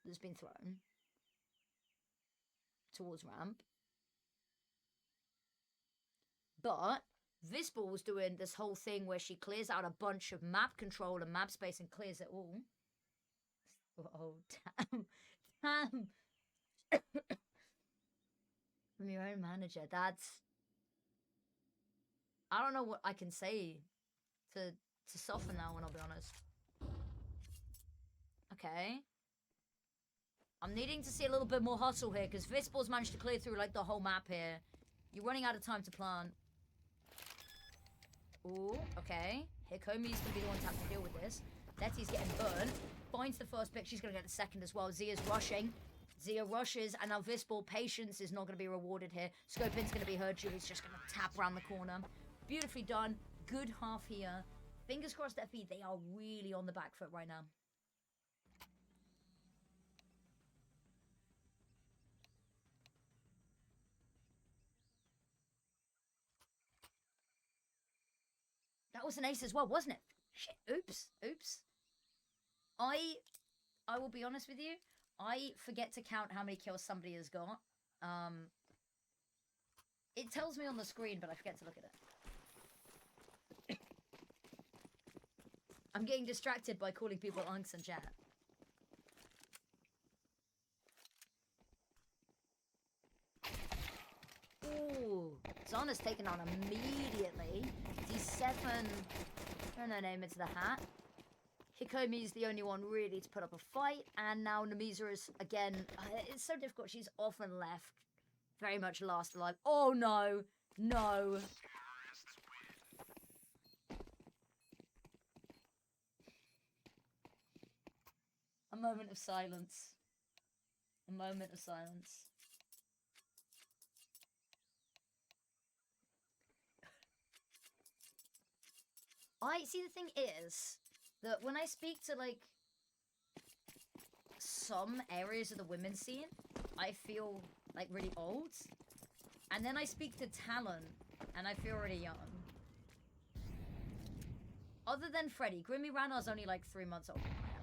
that's been thrown towards ramp. But Visible's doing this whole thing where she clears out a bunch of map control and map space and clears it all. Oh, damn. Damn. From your own manager. That's... I don't know what I can say to soften that one, I'll be honest. Okay. I'm needing to see a little bit more hustle here, because Visible's managed to clear through, like, the whole map here. You're running out of time to plant. Ooh, okay. Hikomi's gonna be the one to have to deal with this. Letty's getting burned. Finds the first pick. She's gonna get the second as well. Zia's rushing. Zia rushes, and now Visible patience is not gonna be rewarded here. Scopin's gonna be her. Julie's just gonna tap around the corner. Beautifully done. Good half here. Fingers crossed, FE, they are really on the back foot right now. That was an ace as well, wasn't it? Shit, oops, oops. I will be honest with you. I forget to count how many kills somebody has got. It tells me on the screen, but I forget to look at it. I'm getting distracted by calling people unks and chat. Ooh, Zana's taken on immediately. D7 thrown her name into the hat. Hikomi's the only one really to put up a fight, and now Namisa is again. It's so difficult. She's often left very much last alive. Oh no, no. A moment of silence. A moment of silence. I see, the thing is that when I speak to, like, some areas of the women's scene, I feel, like, really old. And then I speak to talent, and I feel really young. Other than Freddie, Grimmy Ranar's only, like, 3 months older than I am.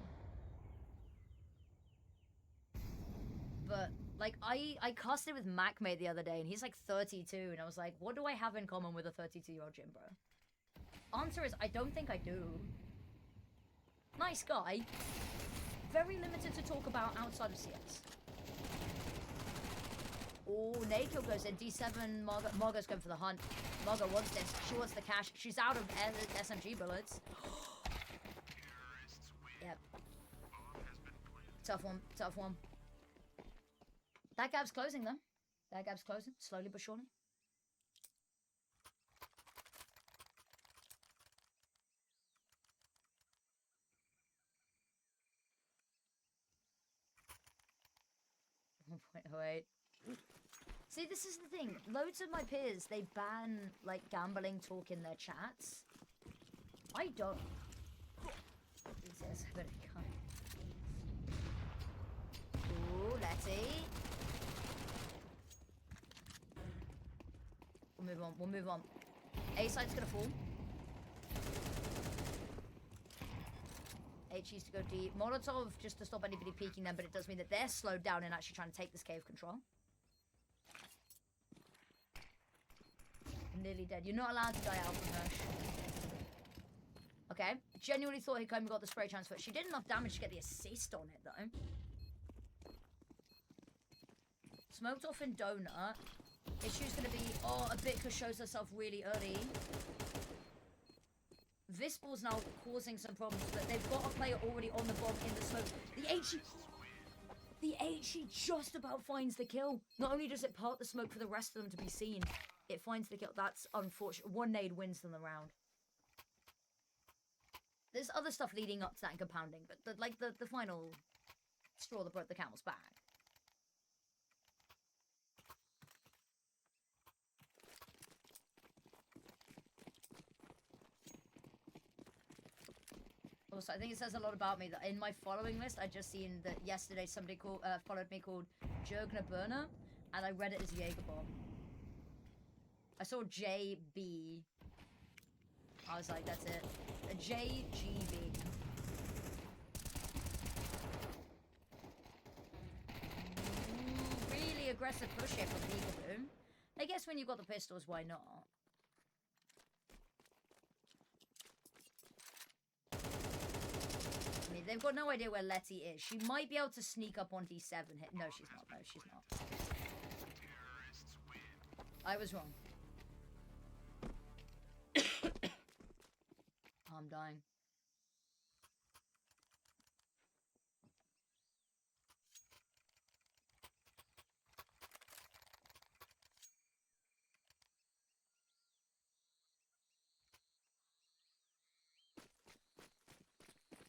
But, like, I casted with MacMate the other day, and he's, like, 32, and I was like, what do I have in common with a 32-year-old gym bro? Answer is, I don't think I do. Nice guy. Very limited to talk about outside of CS. Oh, Nakill goes in. D7, Margot's going for the hunt. Margot wants this. She wants the cash. She's out of SMG bullets. Yep. Tough one. Tough one. That gap's closing, though. That gap's closing. Slowly but surely. Wait. See, this is the thing. Loads of my peers, they ban, like, gambling talk in their chats. I don't. Jesus, I better go. Ooh, Letty. We'll move on. We'll move on. A side's gonna fall. H used to go deep. Molotov just to stop anybody peeking them, but it does mean that they're slowed down and actually trying to take this cave control. I'm nearly dead. You're not allowed to die out from Hirsch. Okay. Genuinely thought Hikomi got the spray transfer. She did enough damage to get the assist on it, though. Smoked off in Donut. Issue's going to be, oh, Abitka shows herself really early. Visible's now causing some problems, but they've got a player already on the bomb in the smoke. The HE just about finds the kill. Not only does it part the smoke for the rest of them to be seen, it finds the kill. That's unfortunate. One nade wins them the round. There's other stuff leading up to that and compounding, but the final straw that broke the camel's back. Also, I think it says a lot about me that in my following list, I just seen that yesterday somebody followed me called Jurgner Burner, and I read it as Jagerbomb. I saw JB. I was like, that's it. A JGB. aggressive push here from Peekaboo. I guess when you've got the pistols, why not? I mean, they've got no idea where Letty is. She might be able to sneak up on D7 hit. No, she's not. No, she's not. I was wrong. I'm dying.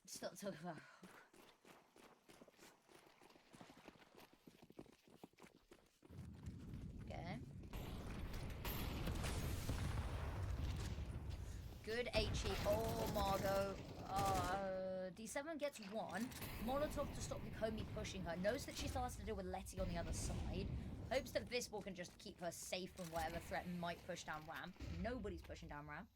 Stop talking about. Okay. Good HE. Oh, Margot. D7 gets one. Molotov to stop Hikomi pushing her. Knows that she still has to deal with Letty on the other side. Hopes that Visbal can just keep her safe from whatever threat might push down ramp. Nobody's pushing down ramp.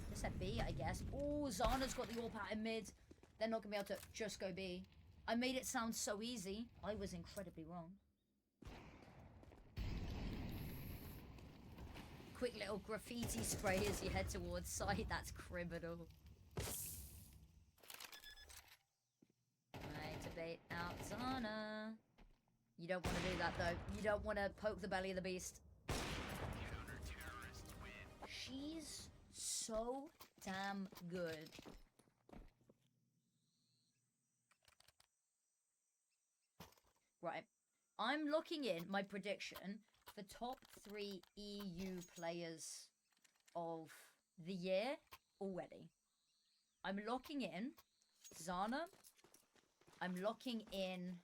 Just at B, I guess. Oh, Zana's got the AWP out in mid. They're not going to be able to just go B. I made it sound so easy. I was incredibly wrong. Quick little graffiti spray as you head towards site. That's criminal. Right, to bait out Zana. You don't want to do that, though. You don't want to poke the belly of the beast. She's so damn good. Right. I'm looking in my prediction for top 3 EU players of the year already. I'm locking in Zana. I'm locking in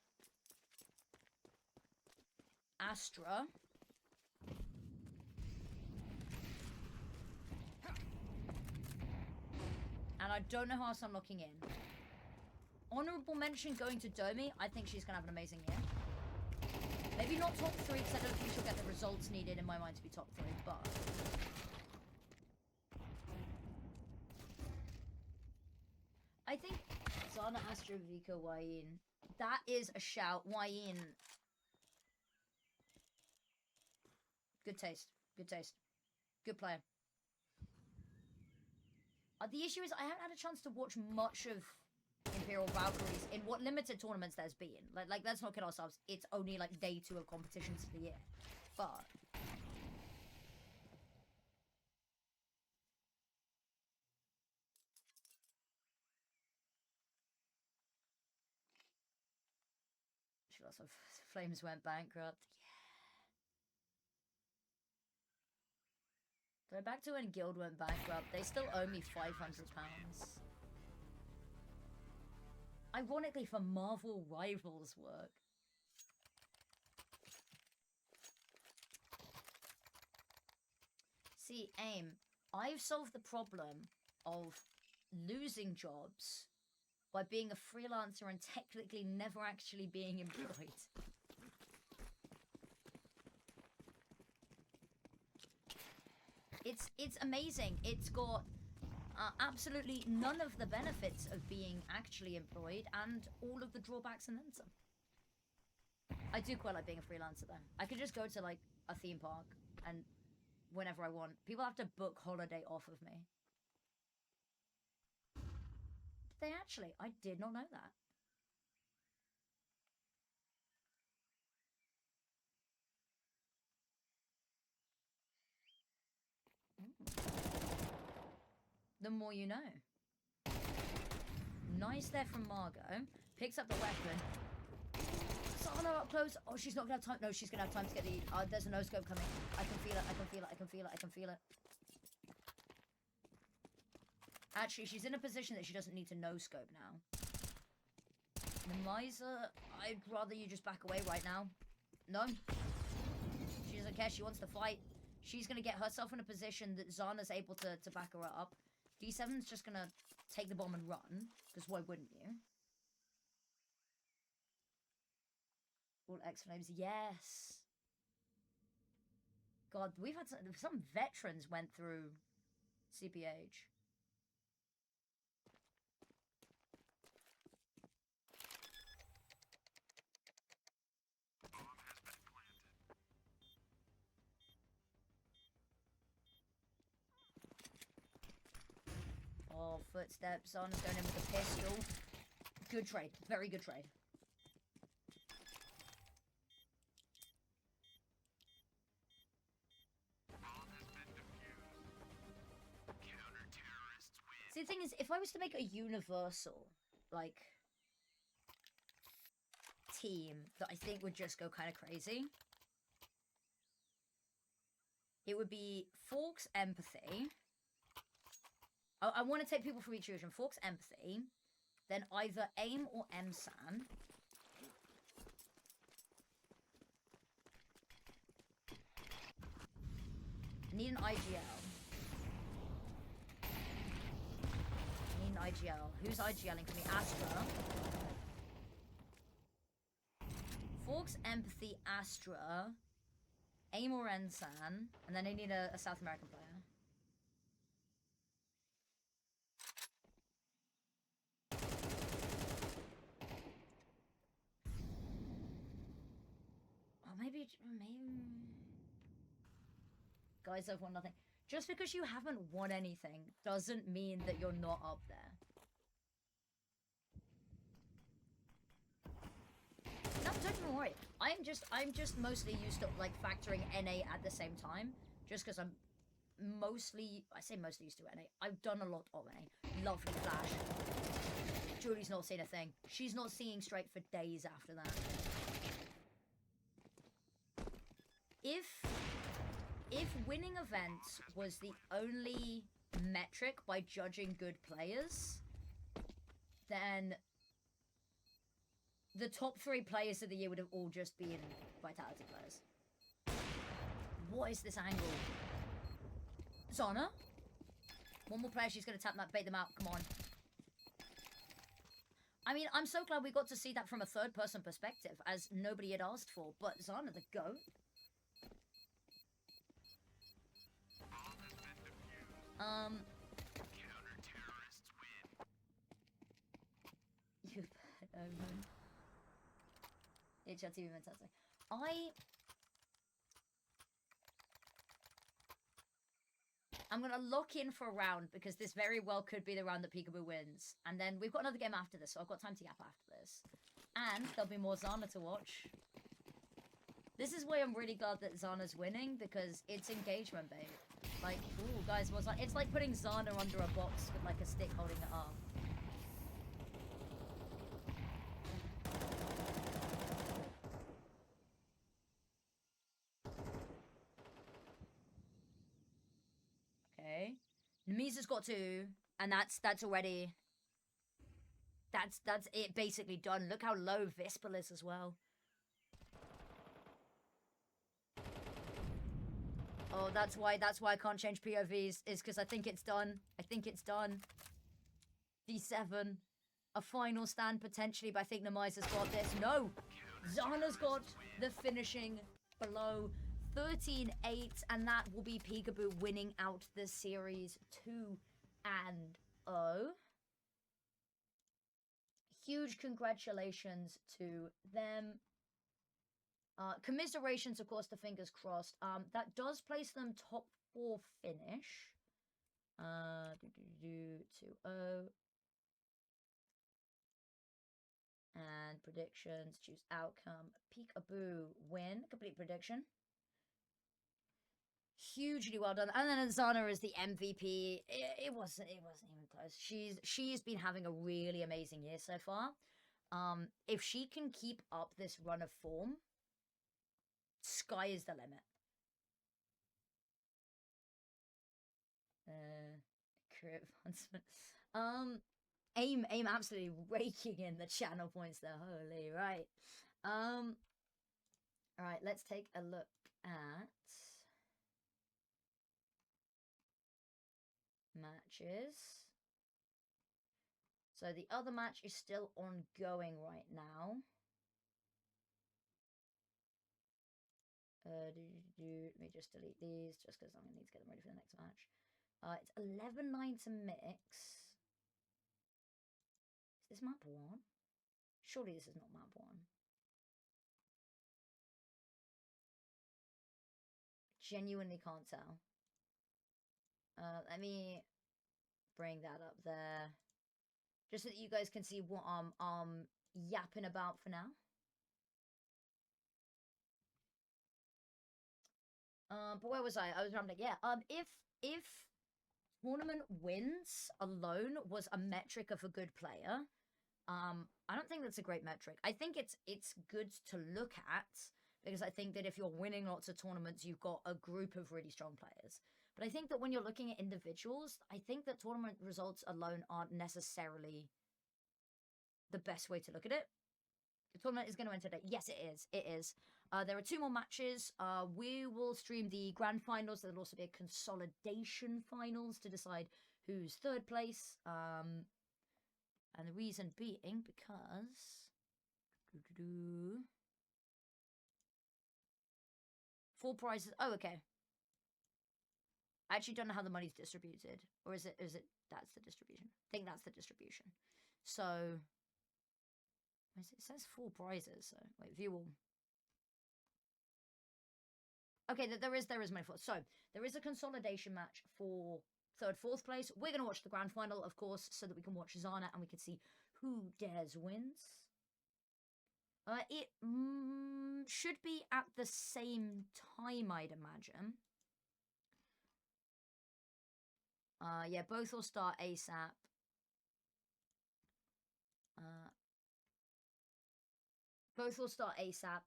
Astra. And I don't know who else I'm looking in. Honorable mention going to Domi. I think she's going to have an amazing year. Maybe not top 3 because I don't think she'll get the results needed in my mind to be top 3, but... I think Zana, Astra, Vika, Wayne. That is a shout. Wayne. Good taste. Good taste. Good player. The issue is I haven't had a chance to watch much of Imperial Valkyries in what limited tournaments there's been. Like let's not kid ourselves. It's only like day 2 of competitions for the year. But she lots of Flames went bankrupt. Yeah. Go back to when Guild went bankrupt. They still owe me £500. Ironically, for Marvel Rivals work. See, AIM, I've solved the problem of losing jobs by being a freelancer and technically never actually being employed. It's amazing. It's got absolutely none of the benefits of being actually employed and all of the drawbacks and then some. I do quite like being a freelancer though. I could just go to like a theme park and whenever I want. People have to book holiday off of me. Did they actually? I did not know that. The more you know. Nice there from Margot. Picks up the weapon. Zana up close. Oh, she's not gonna have time. No, she's gonna have time to get the... there's a no-scope coming. I can feel it. I can feel it. I can feel it. I can feel it. Actually, she's in a position that she doesn't need to no-scope now. Nemiza, I'd rather you just back away right now. No. She doesn't care. She wants to fight. She's going to get herself in a position that Zana's able to back her up. D7's just going to take the bomb and run. Because why wouldn't you? All X Flames. Yes. God, we've had some veterans went through CPH. Oh, footsteps. Zana's going in with the pistol. Good trade. Very good trade. See, the thing is, if I was to make a universal, like, team that I think would just go kind of crazy, it would be Forks Empathy. I want to take people from each region. Forks Empathy, then either AIM or MSAN. I need an IGL. I need an IGL. Who's IGLing for me? Astra. Forks Empathy, Astra, AIM or MSAN, and then I need a South American player. Maybe. Guys, I've won nothing. Just because you haven't won anything doesn't mean that you're not up there. No, don't even worry. I'm just mostly used to like factoring NA at the same time. Just because I'm I say mostly used to NA. I've done a lot of NA. Lovely Flash. Julie's not seen a thing. She's not seeing straight for days after that. If winning events was the only metric by judging good players, then the top 3 players of the year would have all just been Vitality players. What is this angle? Zana? One more player, she's going to tap that, bait them out, come on. I mean, I'm so glad we got to see that from a third-person perspective, as nobody had asked for, but Zana the GOAT. Counter-terrorists win. You bet, Omen. HLTV fantastic. I'm gonna lock in for a round because this very well could be the round that Peekaboo wins. And then we've got another game after this, so I've got time to yap after this. And there'll be more Zana to watch. This is why I'm really glad that Zana's winning, because it's engagement, babe. Like, ooh, guys, what's that? It's like putting Zana under a box with, like, a stick holding it up. Okay. Namisa's got 2, and that's already... That's it basically done. Look how low Vispel is as well. Oh, that's why I can't change POVs, is because I think it's done. I think it's done. D7. A final stand potentially, but I think Namisa's got this. No! Zana's got the finishing blow. 13-8, and that will be Peekaboo winning out the series 2-0. Huge congratulations to them. Commiserations, of course, the fingers crossed. That does place them top 4 finish. 2-0. And predictions, choose outcome. Peekaboo win. Complete prediction. Hugely well done. And then Zana is the MVP. It wasn't even close. She's been having a really amazing year so far. If she can keep up this run of form, sky is the limit. Career advancement. AIM absolutely raking in the channel points there. Holy right. Alright, let's take a look at matches. So the other match is still ongoing right now. Let me just delete these just because I'm going to need to get them ready for the next match. It's 11-9 to mix. Is this map 1? Surely this is not map 1. Genuinely can't tell. Let me bring that up there. Just so that you guys can see what I'm yapping about for now. But where was I? I was rambling. Yeah. If tournament wins alone was a metric of a good player, I don't think that's a great metric. I think it's good to look at because I think that if you're winning lots of tournaments, you've got a group of really strong players. But I think that when you're looking at individuals, I think that tournament results alone aren't necessarily the best way to look at it. The tournament is going to end today. Yes, it is. It is. There are 2 more matches. We will stream the grand finals. There'll also be a consolidation finals to decide who's 3rd place. And the reason being because 4 prizes. Oh, okay. I actually don't know how the money's distributed, or is it that's the distribution? I think that's the distribution. So it says 4 prizes. So wait, view all. Okay, there is money for. So there is a consolidation match for 3rd, 4th place. We're gonna watch the grand final, of course, so that we can watch Zana and we can see who dares wins. It should be at the same time, I'd imagine. Yeah, both will start ASAP. Both will start ASAP.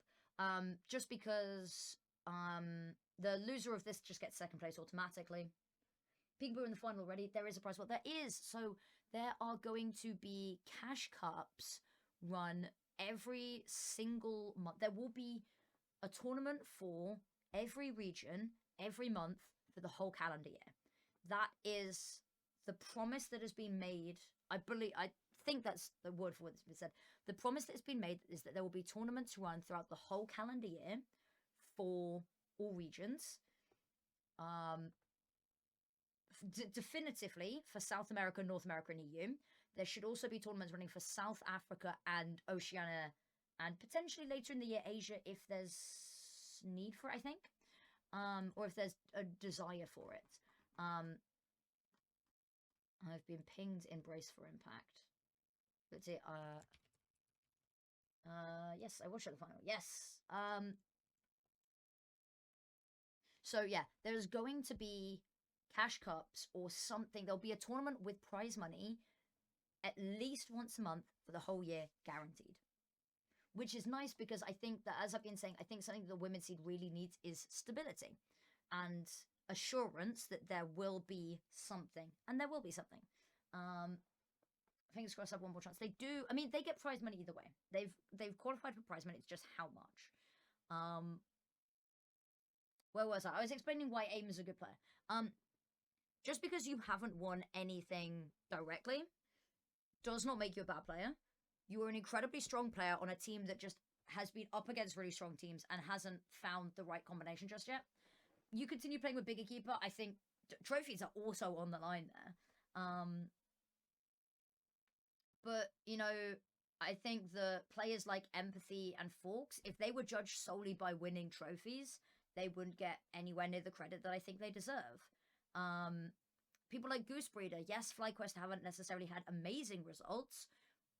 Just because the loser of this just gets 2nd place automatically. Peekaboo in the final already. There is a prize. Well, there is. So there are going to be cash cups run every single month. There will be a tournament for every region, every month for the whole calendar year. That is the promise that has been made. I think that's the word for what has been said. The promise that has been made is that there will be tournaments run throughout the whole calendar year for all regions. Definitively for South America, North America, and EU. There should also be tournaments running for South Africa and Oceania, and potentially later in the year Asia if there's need for it, I think, or if there's a desire for it. I've been pinged in Brace for Impact. Let's see. Yes, I will show the final. Yes. So yeah, there's going to be cash cups or something. There'll be a tournament with prize money at least once a month for the whole year, guaranteed. Which is nice because I think that, as I've been saying, I think something the women's seed really needs is stability and assurance that there will be something. And there will be something. Fingers crossed I have one more chance. They do. I mean, they get prize money either way. They've qualified for prize money. It's just how much. Where was I? I was explaining why AIM is a good player. Just because you haven't won anything directly does not make you a bad player. You are an incredibly strong player on a team that just has been up against really strong teams and hasn't found the right combination just yet. You continue playing with Bigger Keeper. I think trophies are also on the line there. But, you know, I think the players like Empathy and Forks, if they were judged solely by winning trophies, they wouldn't get anywhere near the credit that I think they deserve. People like Goosebreeder, yes, FlyQuest haven't necessarily had amazing results,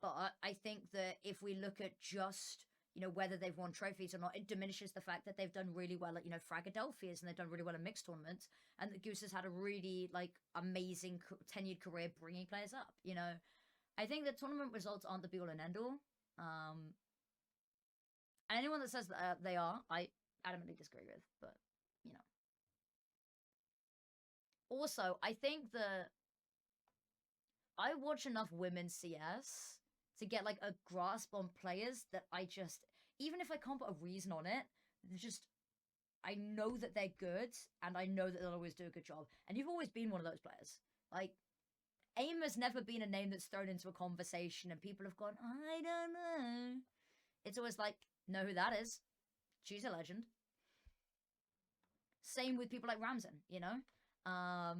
but I think that if we look at just, you know, whether they've won trophies or not, it diminishes the fact that they've done really well at, you know, Fragadelphia's, and they've done really well in mixed tournaments, and that Goose has had a really, like, amazing tenured career bringing players up, you know. I think the tournament results aren't the be-all and end-all. And anyone that says that they are, I adamantly disagree with, but, you know. Also, I think that I watch enough women's CS to get, like, a grasp on players that I just, even if I can't put a reason on it, just, I know that they're good, and I know that they'll always do a good job. And you've always been one of those players. Like, AIM has never been a name that's thrown into a conversation and people have gone, I don't know. It's always like, know who that is. She's a legend. Same with people like Ramzan, you know? I'll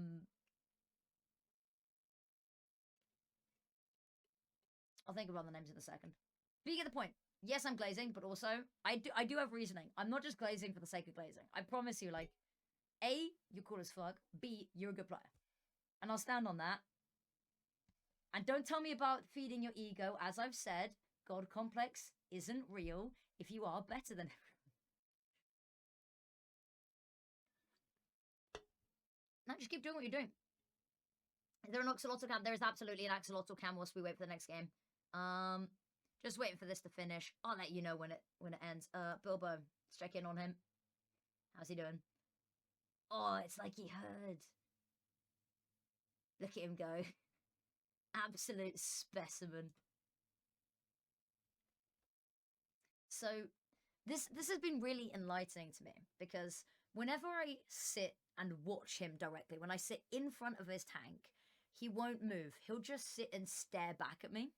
think about the names in a second. But you get the point. Yes, I'm glazing, but also I do have reasoning. I'm not just glazing for the sake of glazing. I promise you, like, A, you're cool as fuck. B, you're a good player. And I'll stand on that. And don't tell me about feeding your ego. As I've said, God complex isn't real if you are better than No, just keep doing what you're doing. Is there an axolotl cam? There is absolutely an axolotl cam whilst we wait for the next game. Just waiting for this to finish. I'll let you know when it ends. Bilbo, let's check in on him. How's he doing? Oh, it's like he heard. Look at him go. Absolute specimen. So this has been really enlightening to me because whenever I sit and watch him directly, when I sit in front of his tank, he won't move. He'll just sit and stare back at me.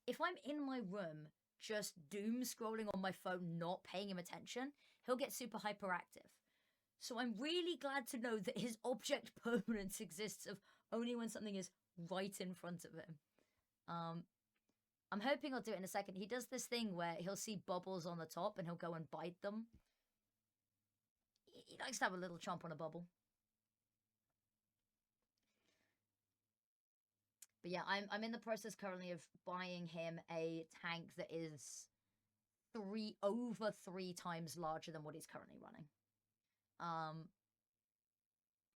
If I'm in my room just doom scrolling on my phone, not paying him attention, he'll get super hyperactive. So I'm really glad to know that his object permanence exists of only when something is right in front of him. I'm hoping I'll do it in a second. He does this thing where he'll see bubbles on the top and he'll go and bite them. He likes to have a little chomp on a bubble. But yeah, I'm in the process currently of buying him a tank that is over 3 times larger than what he's currently running.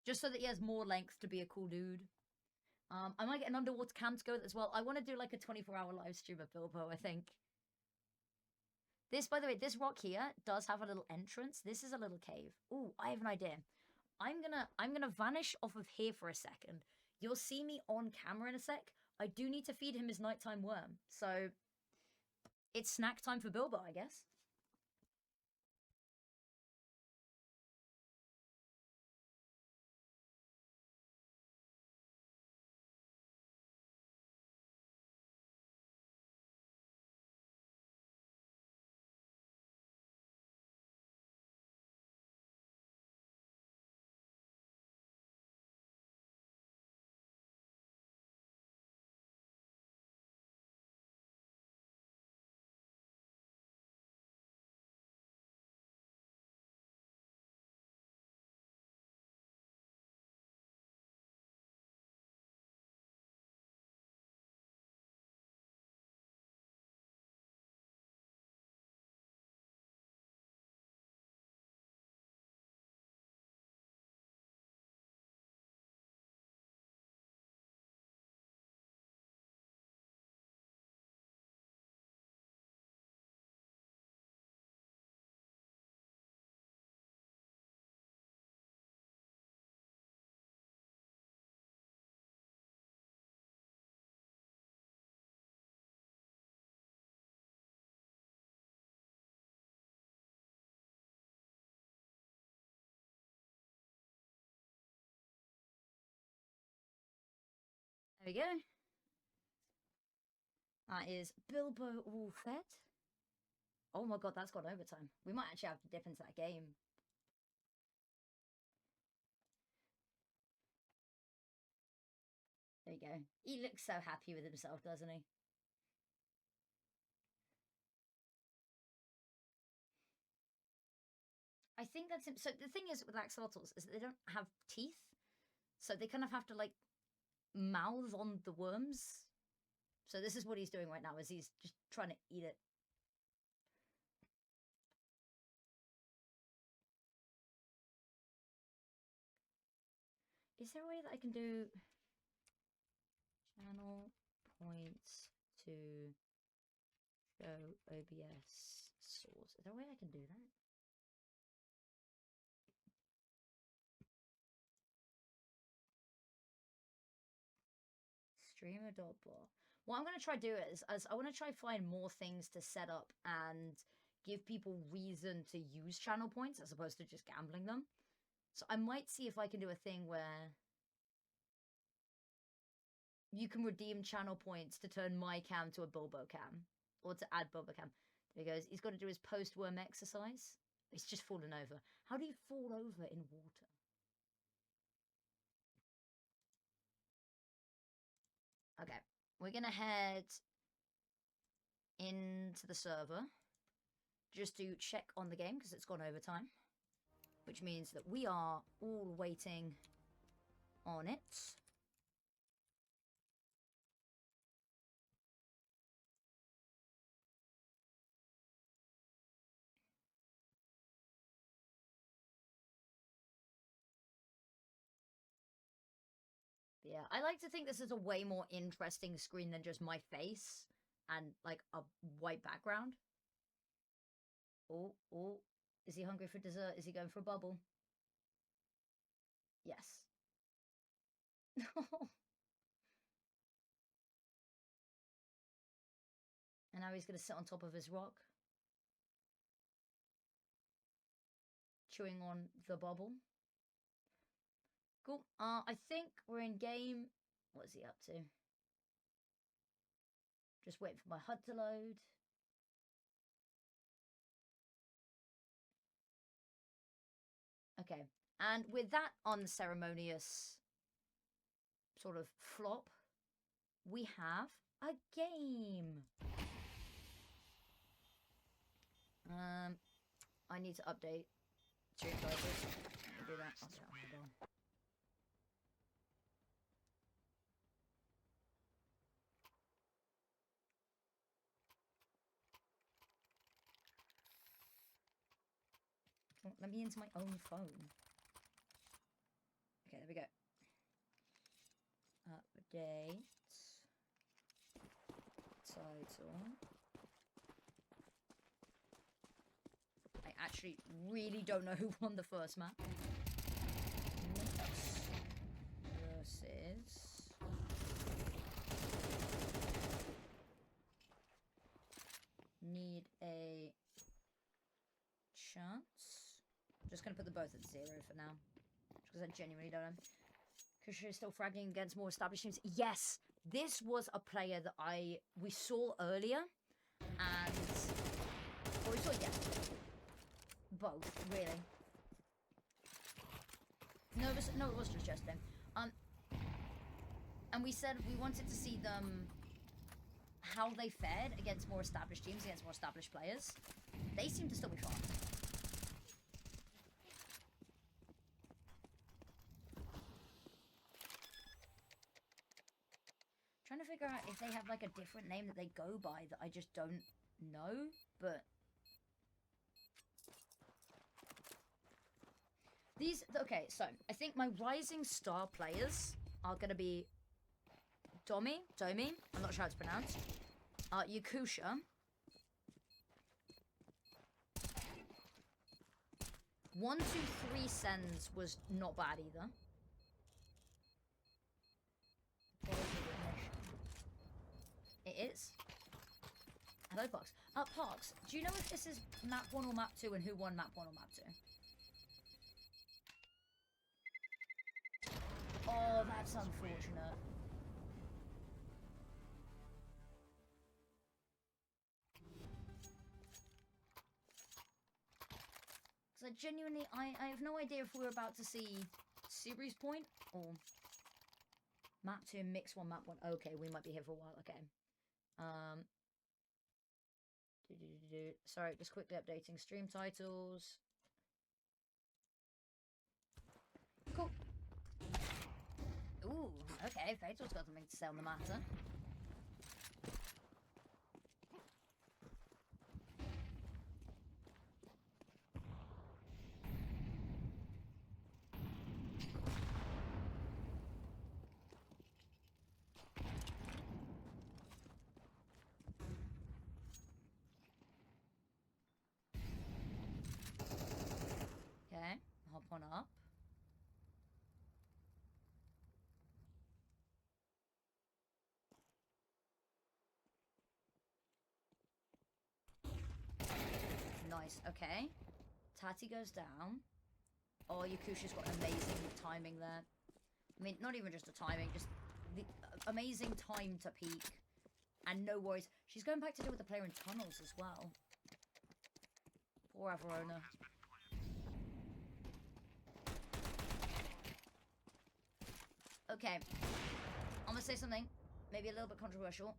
Just so that he has more length to be a cool dude. I might get an underwater cam to go with as well. I want to do like a 24-hour live stream of Bilbo, I think. This, by the way, this rock here does have a little entrance. This is a little cave. Ooh, I have an idea. I'm gonna vanish off of here for a second. You'll see me on camera in a sec. I do need to feed him his nighttime worm. So it's snack time for Bilbo, I guess. There we go. That is Bilbo all fed. Oh my god, that's got overtime. We might actually have to dip into that game. There you go. He looks so happy with himself, doesn't he? I think that's it. So the thing is with axolotls is that they don't have teeth. So they kind of have to like mouth on the worms. So this is what he's doing right now, is he's just trying to eat it. Is there a way that I can do channel points to show OBS source? Is there a way I can do that? Streamer.bot. What I'm going to try to do is I want to try find more things to set up and give people reason to use channel points as opposed to just gambling them. So I might see if I can do a thing where you can redeem channel points to turn my cam to a Bilbo cam or to add Bilbo cam. There he goes. He's got to do his post-worm exercise. He's just fallen over. How do you fall over in water? Okay, we're going to head into the server just to check on the game because it's gone overtime, which means that we are all waiting on it. Yeah, I like to think this is a way more interesting screen than just my face and like a white background. Oh, oh, is he hungry for dessert? Is he going for a bubble? Yes. And now he's going to sit on top of his rock, chewing on the bubble. Cool. I think we're in game. What is he up to? Just waiting for my HUD to load. Okay. And with that unceremonious sort of flop, we have a game. I need to update stream titles. Let me do that. Hold on. Oh, let me into my own phone. Okay, there we go. Update. Title. I actually really don't know who won the first map. Versus... Need a chance. I'm just going to put them both at 0 for now. Because I genuinely don't know. Kusha is still fragging against more established teams. Yes! This was a player that we saw earlier. And... Or we saw, yeah. Both, really. No, it was just Justin. And we said we wanted to see them... how they fared against more established teams, against more established players. They seem to still be fine. Trying to figure out if they have like a different name that they go by that I just don't know, but these, okay, so I think my rising star players are gonna be Domi, I'm not sure how it's pronounced, Yakusha, 1, 2, 3 sends was not bad either. It is. Hello, Pox. Pox, do you know if this is map 1 or map 2 and who won map 1 or map 2? Oh, that's unfortunate. Because I genuinely, I have no idea if we're about to see series point or map 2 mix 1, map 1. Okay, we might be here for a while. Okay. Sorry, just quickly updating stream titles. Cool. Ooh, okay, Fatal's got something to say on the matter. Okay, hop on up. Nice, okay. Tati goes down. Oh, Yakusha's got amazing timing there. I mean, not even just the timing, just the amazing time to peek. And no worries. She's going back to deal with the player in tunnels as well. Poor Averona. Okay. I'm gonna say something maybe a little bit controversial.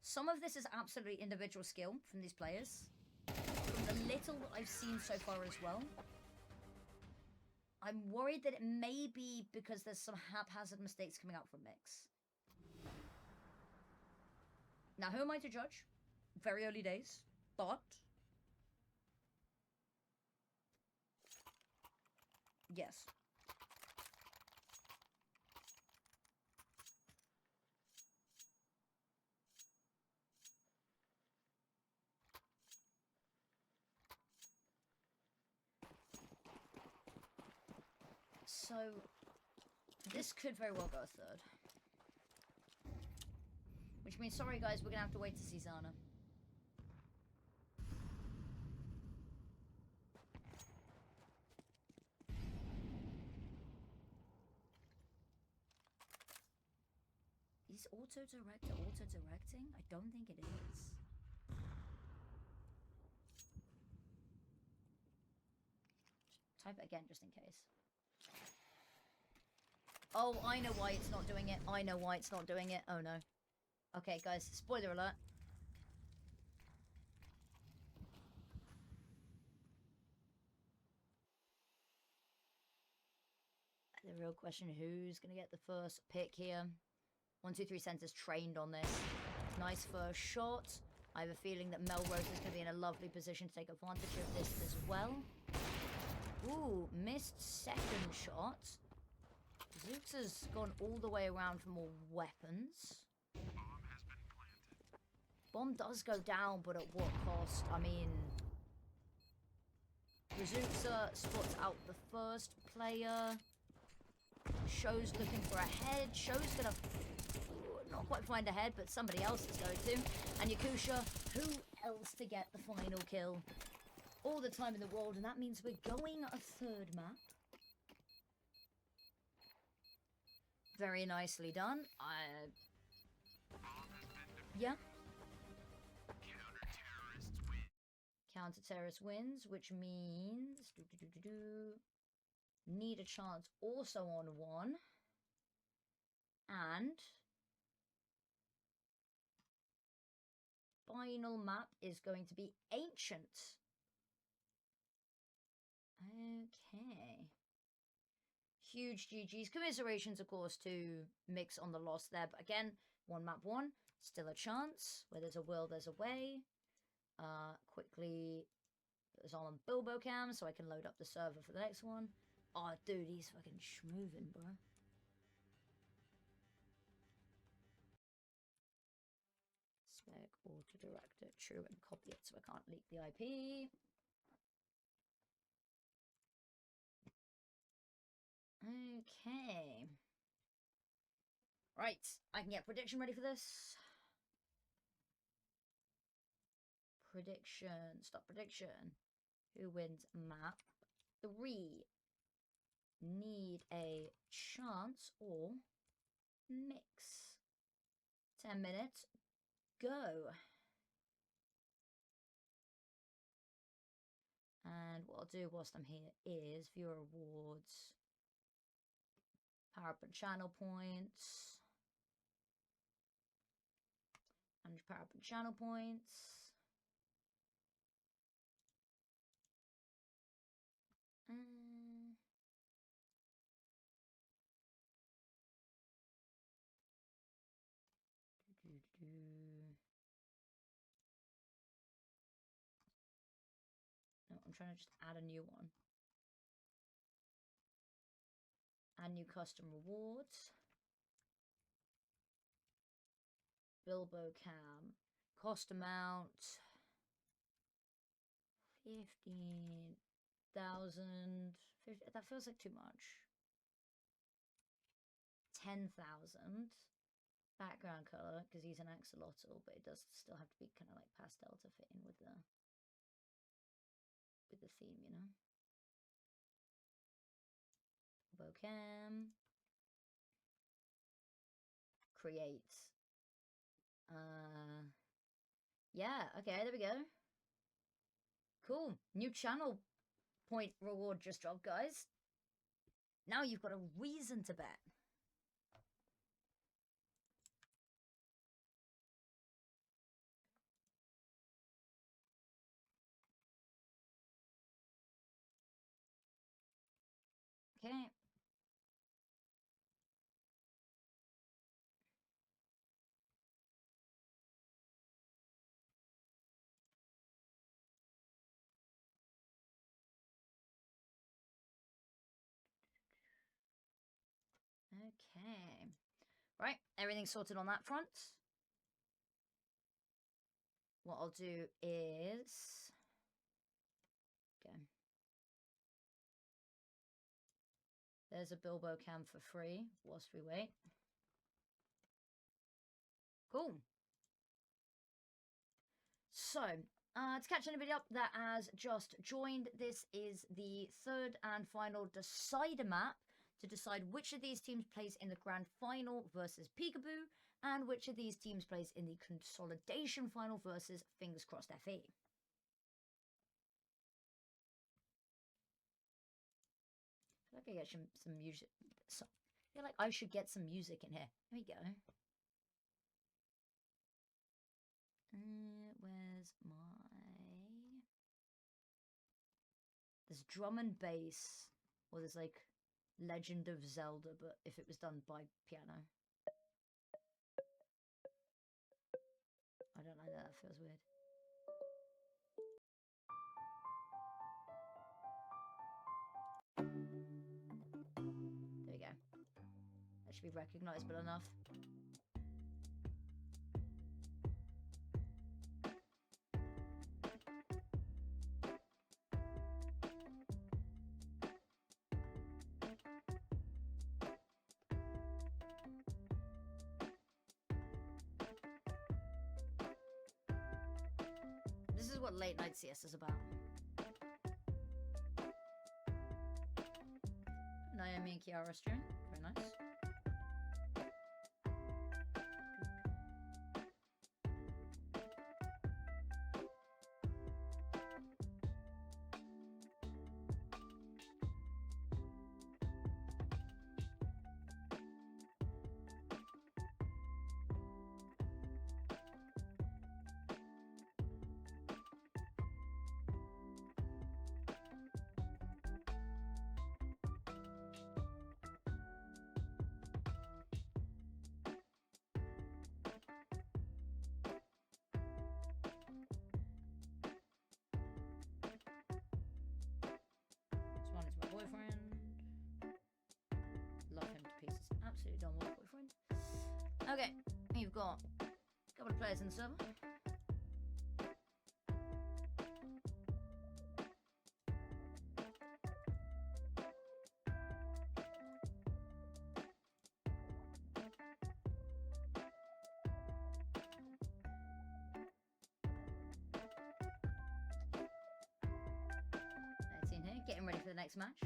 Some of this is absolutely individual skill from these players. From the little that I've seen so far as well. I'm worried that it may be because there's some haphazard mistakes coming out from Mix. Now, who am I to judge? Very early days, but... Yes. So, this could very well go a third. Which means, sorry guys, we're gonna have to wait to see Zana. Is auto-director auto-directing? I don't think it is. Type it again, just in case. Oh, I know why it's not doing it. I know why it's not doing it. Oh, no. Okay, guys, spoiler alert. The real question, who's going to get the first pick here? 1-2-3 centers trained on this. Nice first shot. I have a feeling that Melrose is going to be in a lovely position to take advantage of this as well. Ooh, missed second shot. Zooks has gone all the way around for more weapons. Bomb has been planted. Bomb does go down, but at what cost? I mean, Razuksa spots out the first player. Show's looking for a head. Show's gonna not quite find a head, but somebody else is going to. And Yakusha, who else to get the final kill? All the time in the world, and that means we're going a third map. Very nicely done. Yeah. Counter-terrorists win. Counter-terrorist wins, which means need a chance also on one. And final map is going to be Ancient. Okay. Huge GG's. Commiserations, of course, to Mix on the loss there. But again, one map one. Still a chance. Where there's a will, there's a way. Quickly put this on Bilbo Cam so I can load up the server for the next one. Oh, dude, he's fucking schmoovin', bro. Spec auto director. True, and copy it so I can't leak the IP. Okay. Right, I can get prediction ready for this. Prediction. Stop prediction. Who wins map 3? Need a chance or mix. 10 minutes. Go. And what I'll do whilst I'm here is viewer rewards. Power up and channel points. And power up and channel points. No, I'm trying to just add a new one. Add new custom rewards. Bilbo Cam. Cost amount 15,000. That feels like too much. 10,000. Background color, because he's an axolotl, but it does still have to be kind of like pastel to fit in with the theme, you know. Bocam. Create. Yeah, okay, there we go. Cool. New channel point reward just dropped, guys. Now you've got a reason to bet. Okay. Okay. Right, everything's sorted on that front. What I'll do is... Okay. There's a Bilbo cam for free whilst we wait. Cool. So, to catch anybody up that has just joined, this is the third and final decider map to decide which of these teams plays in the grand final versus Peekaboo, and which of these teams plays in the consolidation final versus Fingers Crossed FE. I feel like I get some music. I feel like I should get some music in here. Here we go. Where's my... There's drum and bass. Or there's like Legend of Zelda, but if it was done by piano. I don't like that. That feels weird. There we go. That should be recognizable enough. This is what late night CS is about. Naomi and Kiara stream. Very nice. Boyfriend. Love him to pieces. Absolutely done with boyfriend. Okay, you've got a couple of players in the server. Getting ready for the next match.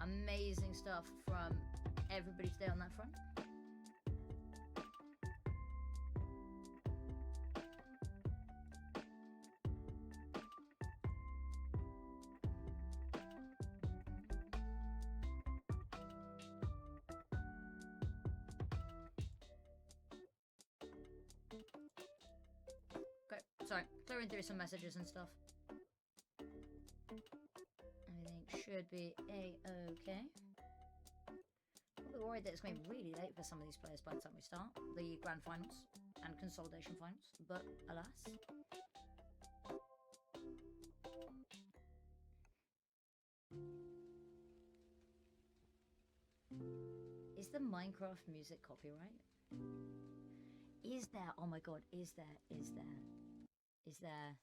Amazing stuff from everybody today on that front. Sorry, clearing through some messages and stuff. Everything should be a-okay. I'm a bit worried that it's going to be really late for some of these players by the time we start the grand finals and consolidation finals, but alas. Is the Minecraft music copyright? Is there? Oh my god, is there? Is there? Is there...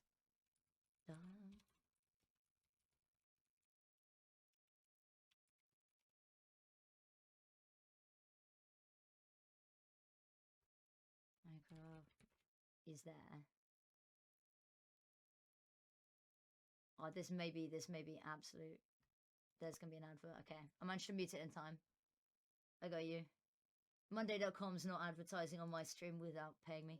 Minecraft... Is there? Oh, this may be absolute... There's gonna be an advert. Okay, I managed to mute it in time. I got you. Monday.com's not advertising on my stream without paying me.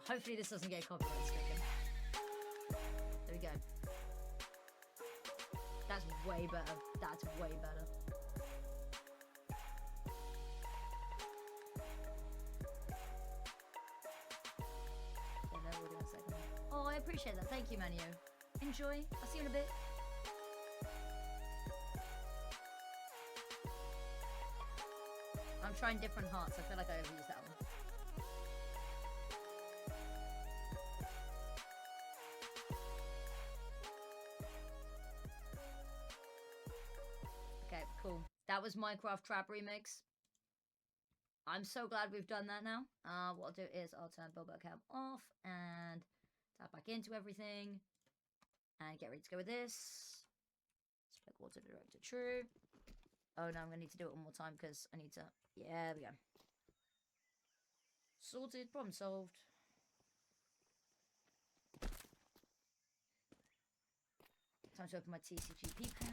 Hopefully this doesn't get copyright stricken. There we go. That's way better. That's way better. Yeah, that will do in a second. Oh, I appreciate that. Thank you, Manio. Enjoy. I'll see you in a bit. I'm trying different hearts. I feel like I overused that one. Okay, cool. That was Minecraft Trap Remix. I'm so glad we've done that now. What I'll do is I'll turn Bilbo Cab off and tap back into everything. And get ready to go with this. Spec water director true. Oh no, I'm going to need to do it one more time because I need to... Yeah, there we go. Sorted, problem solved. Time to open my TCGP pack.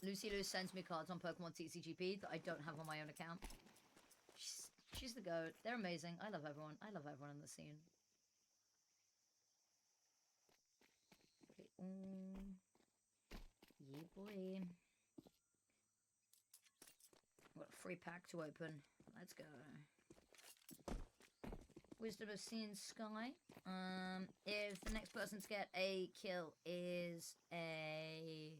Lucy Lou sends me cards on Pokemon TCGP that I don't have on my own account. She's the goat. They're amazing. I love everyone. I love everyone in the scene. Okay. Yeah, boy. Got a free pack to open. Let's go. Wisdom of Seeing Sky. If the next person to get a kill is a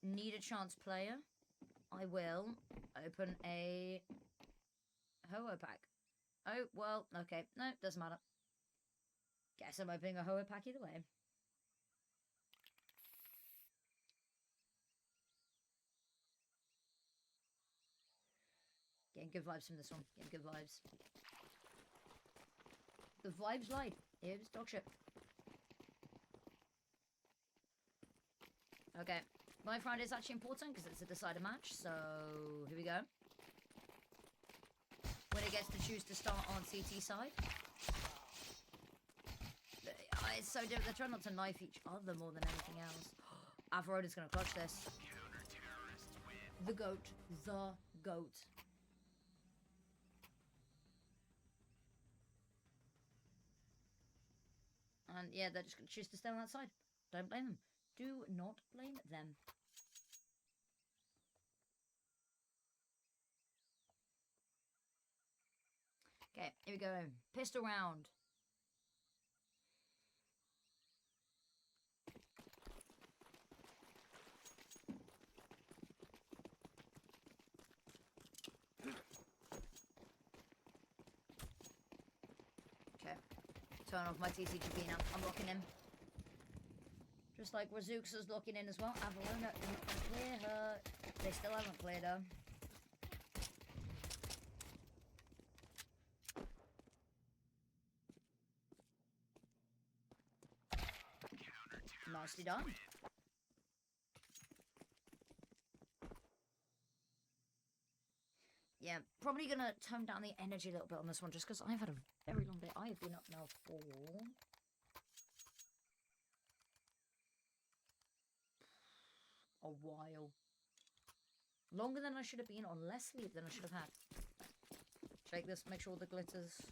need a chance player, I will open a Ho-Oh pack. Oh, well, okay. No, doesn't matter. Guess I'm opening a Ho-Oh pack either way. Getting good vibes from this one. Getting good vibes. The vibes lied. It was dog shit. Okay. My Friday is actually important because it's a decider match, so here we go. Winner gets to choose to start on CT side. It's so difficult. They're trying not to knife each other more than anything else. Avaroda's going to clutch this. The goat. The goat. And yeah, they're just going to choose to stay on that side. Don't blame them. Do not blame them. Okay, here we go. Pistol round. Okay. Turn off my TCGP now. I'm locking in. Just like Razooks is locking in as well. Avalona didn't clear her. They still haven't cleared her. Nicely done. Yeah, probably gonna tone down the energy a little bit on this one just because I've had a very long day. I have been up now for a while. Longer than I should have been on less sleep than I should have had. Shake this, make sure all the glitter's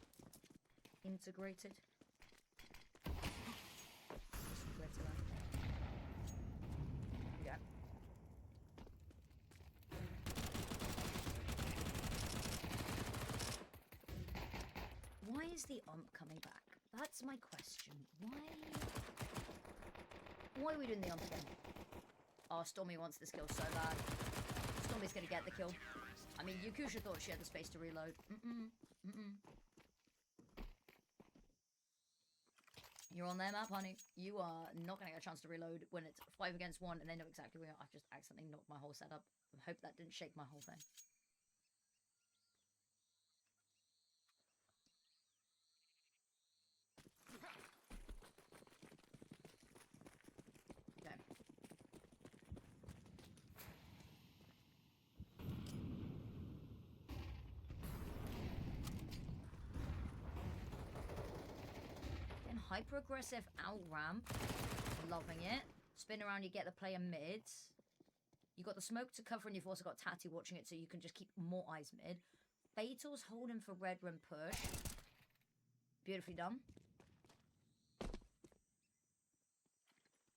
integrated. Just glitter there. Yeah. Why is the ump coming back? That's my question. Why are we doing the ump again? Oh, Stormy wants this kill so bad. Stormy's gonna get the kill. I mean, Yakusha thought she had the space to reload. You're on their map, honey. You are not gonna get a chance to reload when it's 5 against 1 and they know exactly where you are. I've just accidentally knocked my whole setup. I hope that didn't shake my whole thing. Okay. Hyper aggressive out ramp. Loving it. Spin around, you get the player mid. You got the smoke to cover, and you've also got Tatty watching it, so you can just keep more eyes mid. Fatal's holding for red rim push. Beautifully done.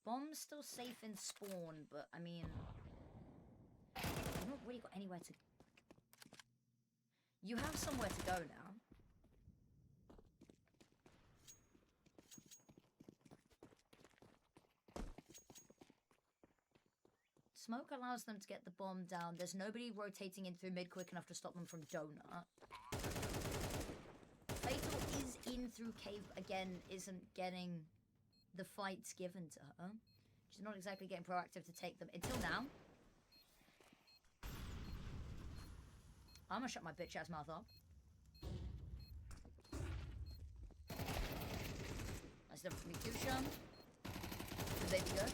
Bomb's still safe in spawn, but I mean, you've not really got anywhere to. You have somewhere to go now. Smoke allows them to get the bomb down. There's nobody rotating in through mid quick enough to stop them from Donut. Fatal is in through cave again, isn't getting the fights given to her. She's not exactly getting proactive to take them until now. I'm gonna shut my bitch ass mouth up. Nice stuff from Mikusha. The baby goat.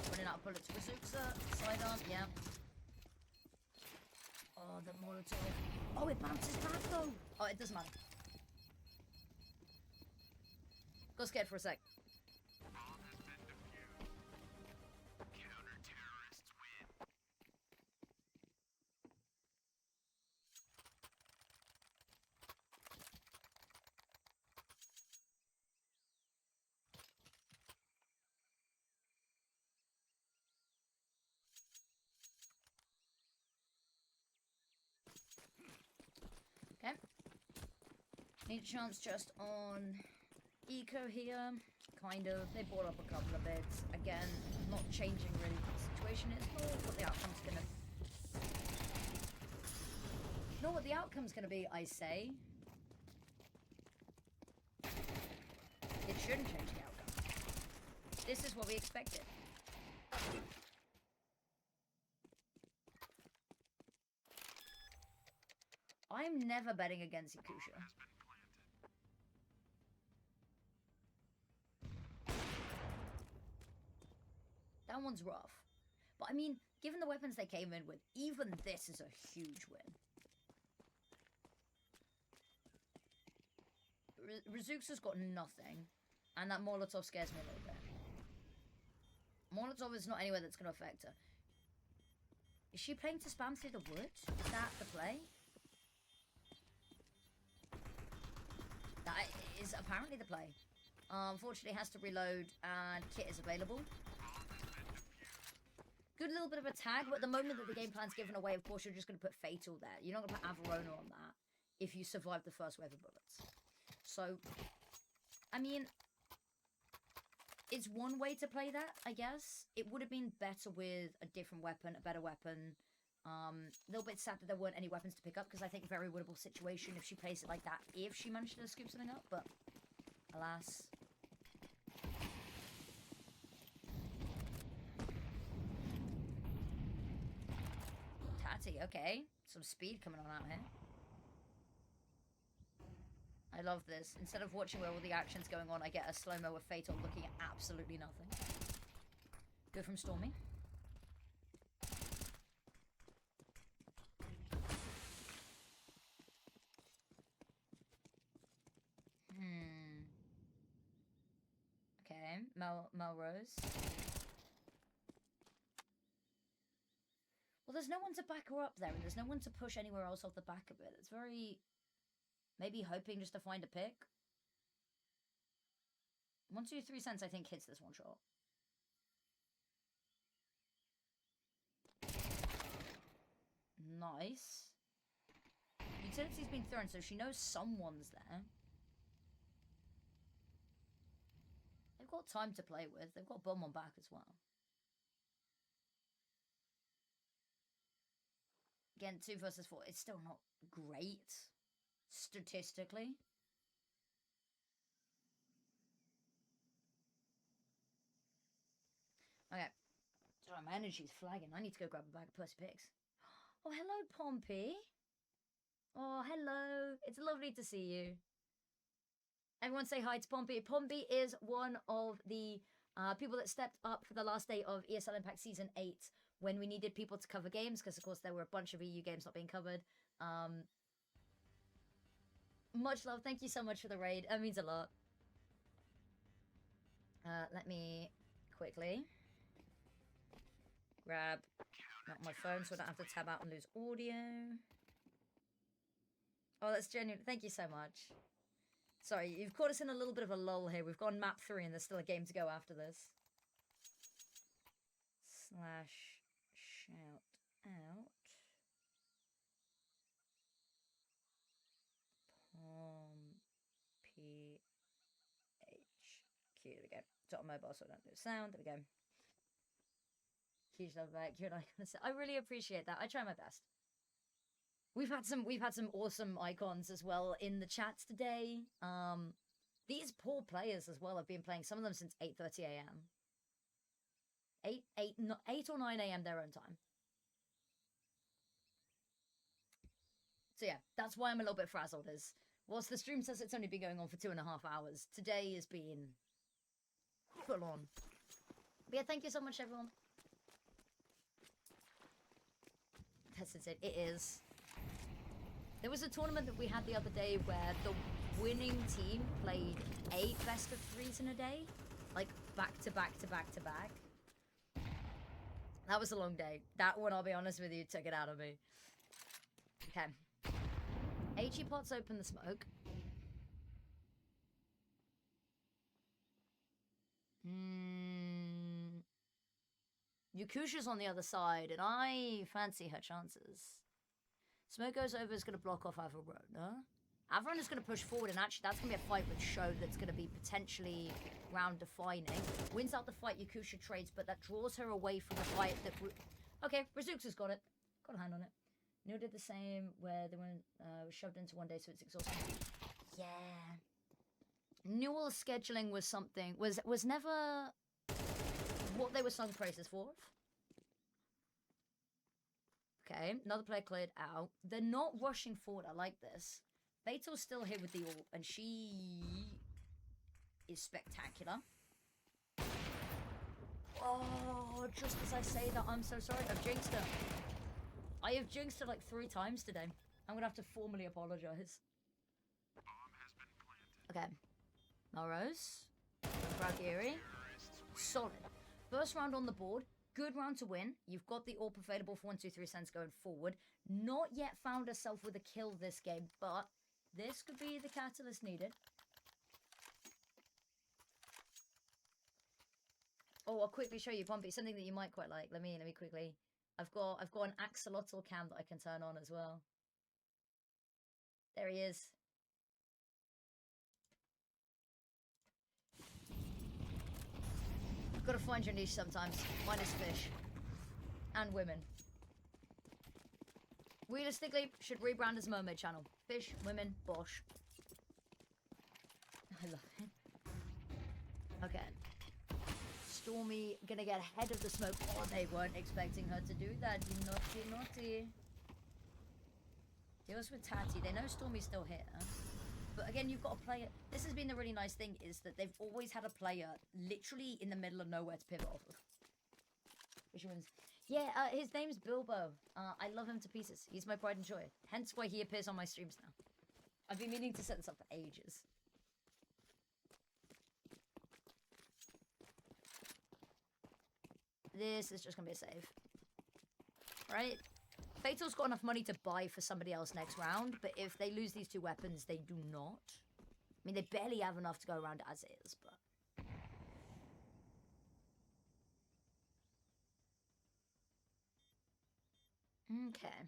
Running out of bullets for Zuxa. Sidearm, yeah. Oh, the Molotov. Oh, it bounces back though. Oh, it doesn't matter. Got scared for a sec. Bomb has been defused. Counter-terrorists win. Okay. Need a chance just on Eco here. Kind of. They brought up a couple of bits. Again, not changing really what the situation is, nor what the outcome's gonna... Nor what the outcome's gonna be, I say. It shouldn't change the outcome. This is what we expected. I'm never betting against Yakusha. Has been planted. That one's rough. But I mean, given the weapons they came in with, even this is a huge win. Rizuxa's got nothing, and that Molotov scares me a little bit. Molotov is not anywhere that's going to affect her. Is she playing to spam through the woods? Is that the play? That is apparently the play. Unfortunately, has to reload, and kit is available. Good little bit of a tag, but at the moment that the game plan's given away, of course, you're just going to put Fatal there. You're not going to put Averona on that if you survive the first wave of bullets. So, I mean, it's one way to play that, I guess. It would have been better with a different weapon, a better weapon. A little bit sad that there weren't any weapons to pick up, because I think very winnable situation if she plays it like that, if she managed to scoop something up, but alas. Tatty, okay. Some speed coming on out here. I love this. Instead of watching where all the action's going on, I get a slow-mo of Fatal looking at absolutely nothing. Good from Stormy. Okay, Melrose. Well, there's no one to back her up there, and there's no one to push anywhere else off the back of it. It's very... Maybe hoping just to find a pick. 1, 2, 3 cents, I think, hits this one shot. Nice. Utility's been thrown, so she knows someone's there. They've got time to play with. They've got bomb on back as well. Again, 2 versus 4. It's still not great. Statistically. Okay. Sorry, my energy's flagging. I need to go grab a bag of Percy Pigs. Oh, hello, Pompey. Oh, hello. It's lovely to see you. Everyone say hi to Pompey. Pompey is one of the people that stepped up for the last day of ESL Impact Season 8 when we needed people to cover games, because, of course, there were a bunch of EU games not being covered. Much love. Thank you so much for the raid. That means a lot. Let me quickly grab my phone so I don't have to tab out and lose audio. Oh, that's genuine. Thank you so much. Sorry, you've caught us in a little bit of a lull here. We've gone map 3 and there's still a game to go after this. / shout out. PHQ. There we go. It's on mobile so I don't lose sound. There we go. Huge love back. You're not gonna say. I really appreciate that. I try my best. We've had some awesome icons as well in the chats today. These poor players as well have been playing, some of them since 8:30 a.m. 8 or 9 a.m. their own time. So yeah, that's why I'm a little bit frazzled. Is whilst the stream says it's only been going on for 2.5 hours, today has been full on. But yeah, thank you so much, everyone. That's it. It is. There was a tournament that we had the other day where the winning team played 8 best of 3s in a day, like back to back to back to back. That was a long day. That one, I'll be honest with you, took it out of me. Okay. HE pots open the smoke. Yakusha's on the other side, and I fancy her chances. Smoke goes over, is going to block off Avrona. Avrona is going to push forward, and actually that's going to be a fight with Sho that's going to be potentially round-defining. Wins out the fight, Yakusha trades, but that draws her away from the fight that... Okay, Razooks has got it. Got a hand on it. Neil did the same, where they went was shoved into one day, so it's exhausting. Yeah. Newell's scheduling was something... Was never what they were sung praises for. Okay, another player cleared out. They're not rushing forward. I like this. Fatal's still here with the ult, and she is spectacular. Oh, just as I say that, I'm so sorry. I've jinxed her. I have jinxed her like 3 times today. I'm gonna have to formally apologize. Bomb has been planted. Okay. Melrose. Bragieri. Solid. First round on the board. Good round to win. You've got the AWP available for 1, 2, 3 cents going forward. Not yet found herself with a kill this game, but this could be the catalyst needed. Oh, I'll quickly show you, Pompey, something that you might quite like. Let me quickly. I've got an axolotl cam that I can turn on as well. There he is. You've got to find your niche sometimes. Mine is fish. And women. Realistically, should rebrand as Mermaid Channel. Fish, women, bosh. I love it. Okay. Stormy gonna get ahead of the smoke. Oh, they weren't expecting her to do that. You naughty, naughty. Deals with Tati. They know Stormy's still here. But again, you've got a player. This has been the really nice thing, is that they've always had a player literally in the middle of nowhere to pivot off of. Which one's... Yeah, his name's Bilbo. I love him to pieces. He's my pride and joy. Hence why he appears on my streams now. I've been meaning to set this up for ages. This is just going to be a save. Right? Fatal's got enough money to buy for somebody else next round, but if they lose these 2 weapons, they do not. I mean, they barely have enough to go around as is, but... Okay.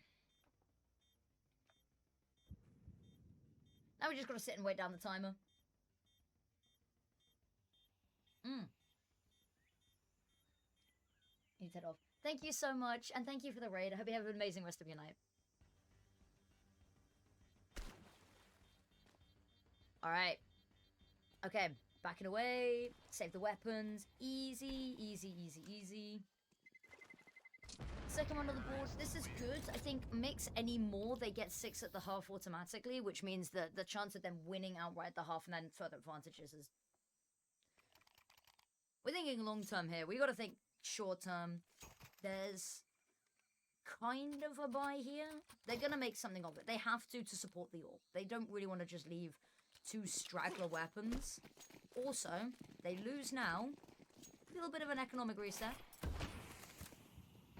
Now we just got to sit and wait down the timer. Need to head off. Thank you so much, and thank you for the raid. I hope you have an amazing rest of your night. Alright. Okay, backing away. Save the weapons. Easy, easy, easy, easy. Second one on the board. This is good. I think mix any more, they get 6 at the half automatically, which means that the chance of them winning outright at the half and then further advantages is... We're thinking long term here. We got to think short term. There's kind of a buy here. They're going to make something of it. They have to support the AWP. They don't really want to just leave 2 straggler weapons. Also, they lose now. A little bit of an economic reset.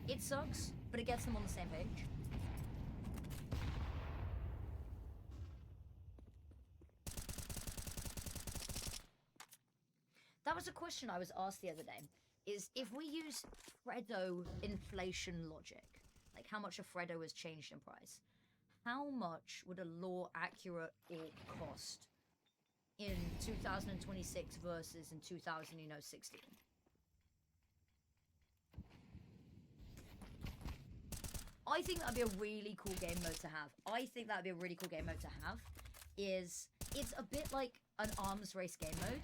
It sucks, but it gets them on the same page. That was a question I was asked the other day, is if we use Fredo inflation logic, like how much a Fredo has changed in price, how much would a law accurate AWP cost in 2026 versus in 2016? I think that'd be a really cool game mode to have. Is it's a bit like an arms race game mode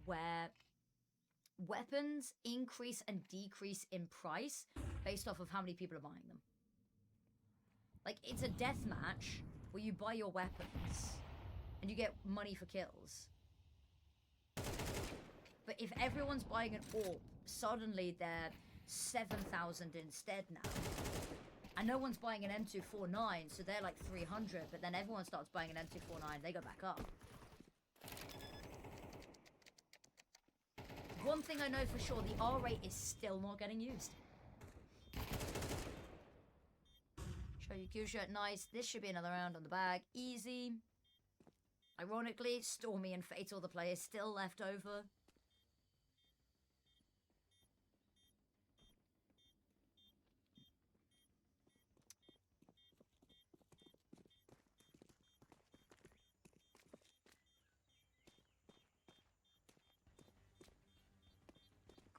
where weapons increase and decrease in price based off of how many people are buying them. Like, it's a death match where you buy your weapons and you get money for kills. But if everyone's buying an AWP, suddenly they're 7,000 instead now. And no one's buying an M249, so they're like 300, but then everyone starts buying an M249, they go back up. One thing I know for sure, the R rate is still not getting used. Show you Q-shirt, nice. This should be another round on the bag, easy. Ironically, Stormy and Fatal, the players, still left over.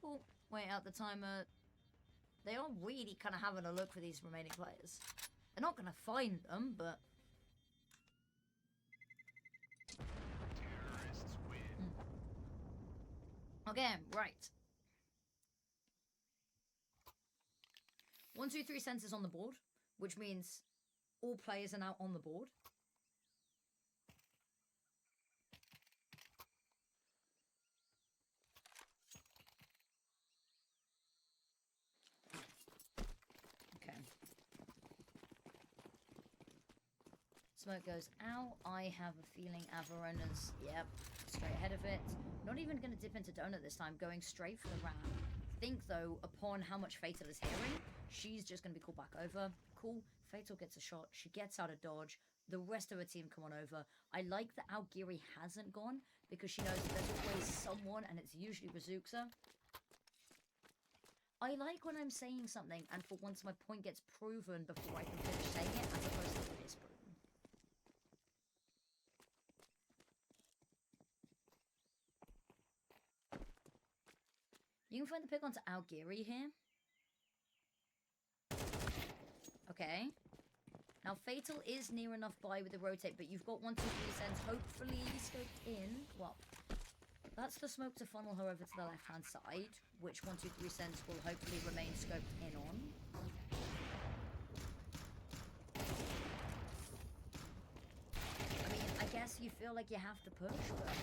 Cool. Wait out the timer. They are really kind of having a look for these remaining players. They're not going to find them, but... Terrorists win. Okay, right. 1, 2, 3 sensors on the board, which means all players are now on the board. Smoke goes out. I have a feeling Avarona's, yep, straight ahead of it. Not even going to dip into Donut this time, going straight for the ram. Think, though, upon how much Fatal is hearing, she's just going to be called back over. Cool. Fatal gets a shot. She gets out of dodge. The rest of her team come on over. I like that Algiri hasn't gone, because she knows that there's always someone, and it's usually Bazooka. I like when I'm saying something, and for once my point gets proven before I can finish saying it, as opposed to disproven. You can find the pick onto Algiri here. Okay. Now, Fatal is near enough by with the rotate, but you've got 1, 2, 3 cents hopefully scoped in. Well, that's the smoke to funnel her over to the left-hand side, which 1, 2, 3 cents will hopefully remain scoped in on. I mean, I guess you feel like you have to push, but...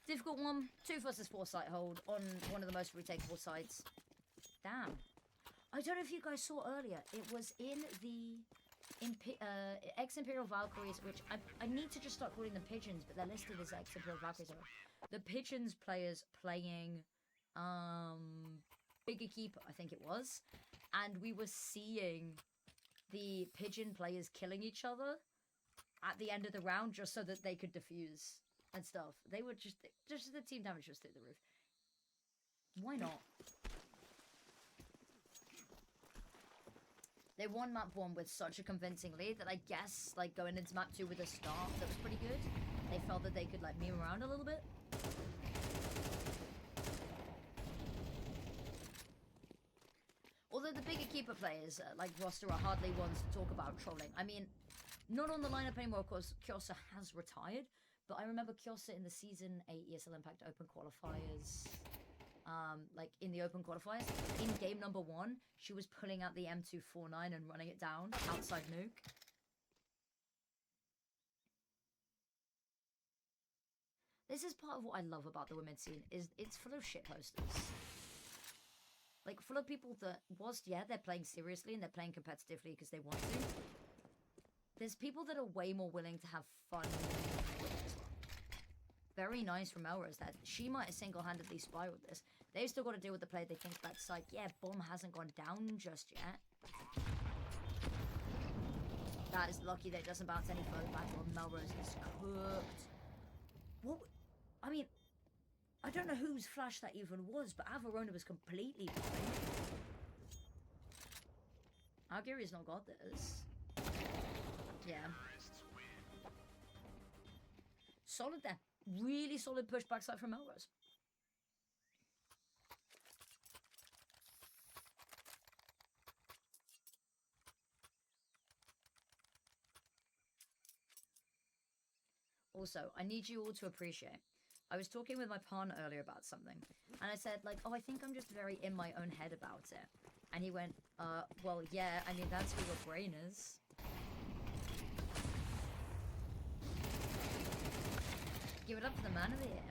Difficult one. 2 versus 4 site hold on one of the most retakeable sites. Damn. I don't know if you guys saw earlier. It was in the Ex-Imperial Valkyries, which I need to just start calling them pigeons, but they're listed as Ex-Imperial Valkyries. The pigeons players playing Bigger Keeper, I think it was. And we were seeing the pigeon players killing each other at the end of the round just so that they could defuse and stuff. They were just the team damage was through the roof. Why not? They won map 1 with such a convincing lead that I guess, like, going into map 2 with a start that was pretty good, they felt that they could, like, meme around a little bit. Although the Bigger Keeper players, like Roster, are hardly ones to talk about trolling. I mean, not on the lineup anymore, of course. Kyosa has retired, but I remember Kyosa in the Season 8 ESL Impact Open qualifiers, like in the Open qualifiers, in game number 1, she was pulling out the M249 and running it down outside nuke. This is part of what I love about the women's scene, is it's full of shitposters. Like, full of people that, whilst, yeah, they're playing seriously and they're playing competitively because they want to, there's people that are way more willing to have fun. Very nice from Melrose that she might have single-handedly spiraled this. They've still got to deal with the play they think that's like, yeah, bomb hasn't gone down just yet. That is lucky that it doesn't bounce any further back, or Melrose is cooked. What? I mean, I don't know whose flash that even was, but Avarona was completely blind. Algiri's not got this. Yeah. Solid there. Really solid push backside from Melrose. Also, I need you all to appreciate. I was talking with my partner earlier about something, and I said, like, oh, I think I'm just very in my own head about it. And he went, well, yeah, I mean, that's where your brain is. Give it up to the man of the year.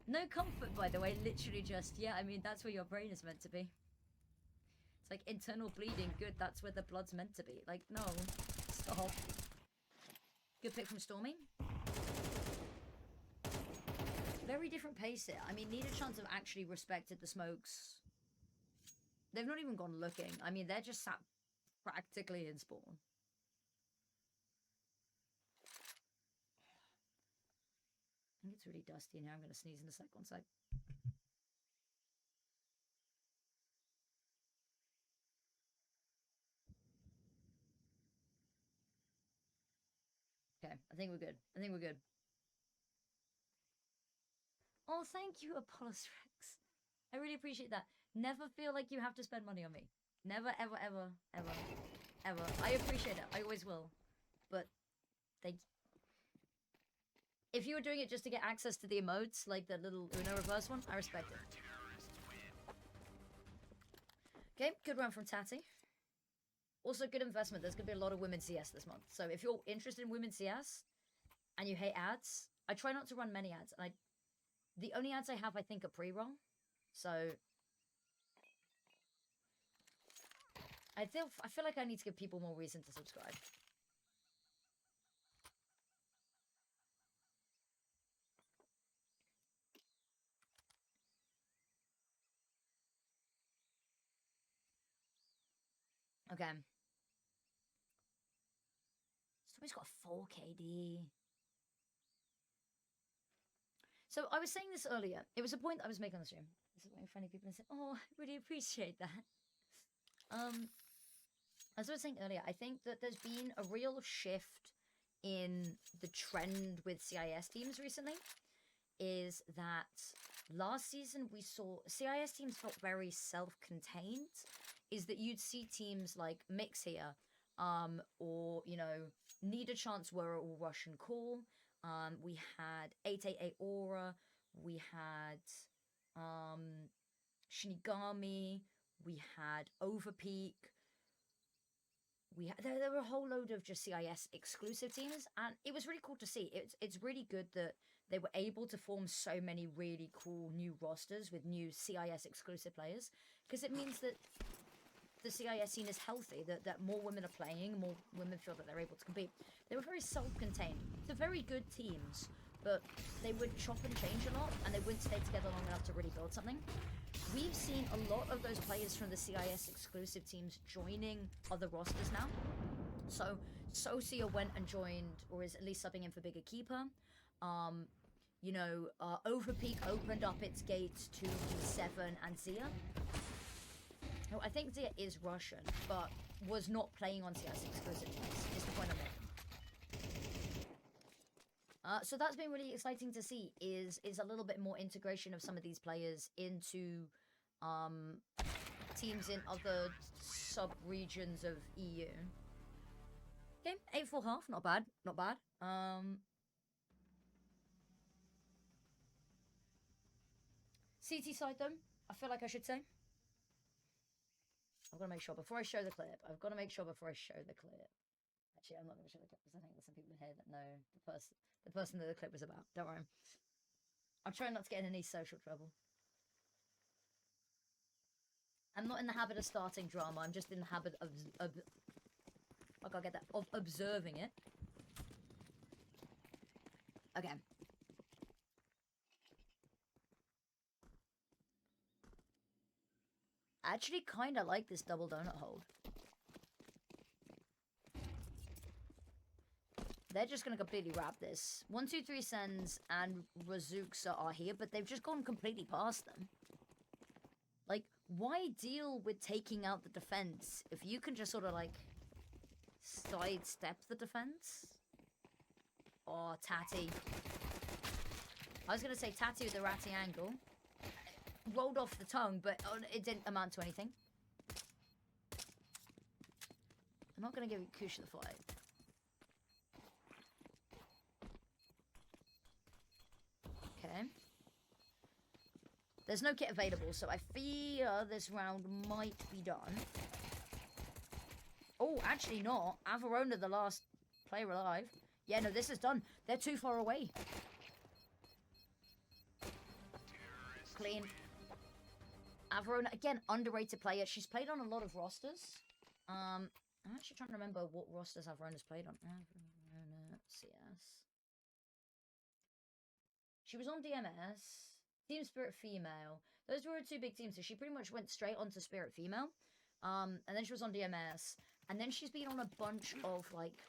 No comfort, by the way, literally just, yeah, I mean, that's where your brain is meant to be. It's like internal bleeding, good, that's where the blood's meant to be. Like, no, stop. Good pick from Stormy. Very different pace here. I mean, Need a Chance have actually respected the smokes. They've not even gone looking. I mean, they're just sat practically in spawn. I think it's really dusty in here. I'm going to sneeze in a sec. One sec. Okay, I think we're good. I think we're good. Oh, thank you, Apollos Rex. I really appreciate that. Never feel like you have to spend money on me. Never, ever, ever, ever, ever. I appreciate it. I always will. But thank you. If you were doing it just to get access to the emotes, like the little Uno reverse one, I respect it. Okay, good run from Tatty. Also, good investment. There's going to be a lot of women's CS this month. So if you're interested in women's CS and you hate ads, I try not to run many ads. And the only ads I have, I think, are pre-roll. So I feel like I need to give people more reason to subscribe. Okay. Somebody's got 4 KD. So I was saying this earlier. It was a point I was making on the stream. This is why funny people and said, "Oh, I really appreciate that." As I was saying earlier, I think that there's been a real shift in the trend with CIS teams recently. Is that last season we saw CIS teams felt very self-contained. Is that you'd see teams like Mix here, or, you know, Need a Chance were all Russian call. We had 888 Aura. We had Shinigami. We had Overpeak. There were a whole load of just CIS exclusive teams, and it was really cool to see. It's really good that they were able to form so many really cool new rosters with new CIS exclusive players, because it means that the CIS scene is healthy, that more women are playing, more women feel that they're able to compete. They were very self-contained. They're very good teams, but they would chop and change a lot, and they wouldn't stay together long enough to really build something. We've seen a lot of those players from the CIS exclusive teams joining other rosters now. So Socia went and joined, or is at least subbing in for Bigger Keeper. You know, Overpeak opened up its gates to D7 and Zia. No, I think Zia is Russian, but was not playing on CS exclusive teams, is the point I'm making. So that's been really exciting to see, is a little bit more integration of some of these players into teams in other sub-regions of EU. Okay, 8-4 half, not bad, not bad. CT side though, I feel like I should say. I've got to make sure before I show the clip. Actually, I'm not going to show the clip because I think there's some people here that know the person that the clip was about. Don't worry. I'm trying not to get in any social trouble. I'm not in the habit of starting drama. I'm just in the habit of I gotta get that, of observing it. Okay. I actually kind of like this double donut hold. They're just going to completely wrap this. 1, 2, 3 Sens and Razuksa are here, but they've just gone completely past them. Like, why deal with taking out the defense if you can just sort of, like, sidestep the defense? Oh, Tatty. I was going to say Tatty with the ratty angle. Rolled off the tongue, but it didn't amount to anything. I'm not going to give Kusha the fight. There's no kit available, so I fear this round might be done. Oh, actually not. Averona, the last player alive. Yeah, no, this is done. They're too far away. Clean. Averona, again, underrated player. She's played on a lot of rosters. I'm actually trying to remember what rosters Averona's played on. Averona CS. She was on DMS. Team Spirit Female. Those were her two big teams, so she pretty much went straight onto Spirit Female. And then she was on DMS. And then she's been on a bunch of, like,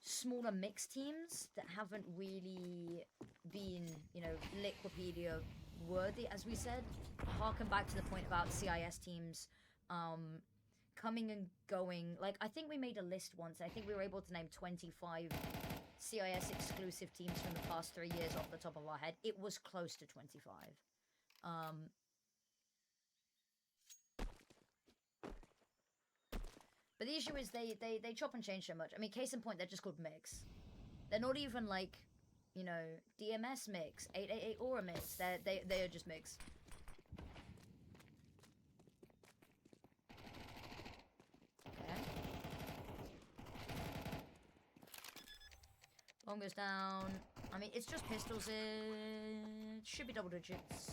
smaller mixed teams that haven't really been, you know, Liquipedia worthy, as we said. Harken back to the point about CIS teams coming and going. Like, I think we made a list once. I think we were able to name 25 CIS exclusive teams from the past 3 years off the top of our head. It was close to 25. But the issue is they chop and change so much. I mean, case in point, they're just called mix. They're not even like, you know, DMS mix, 888 Aura mix. They are just mix. Okay. Bomb goes down. I mean, it's just pistols. It should be double digits.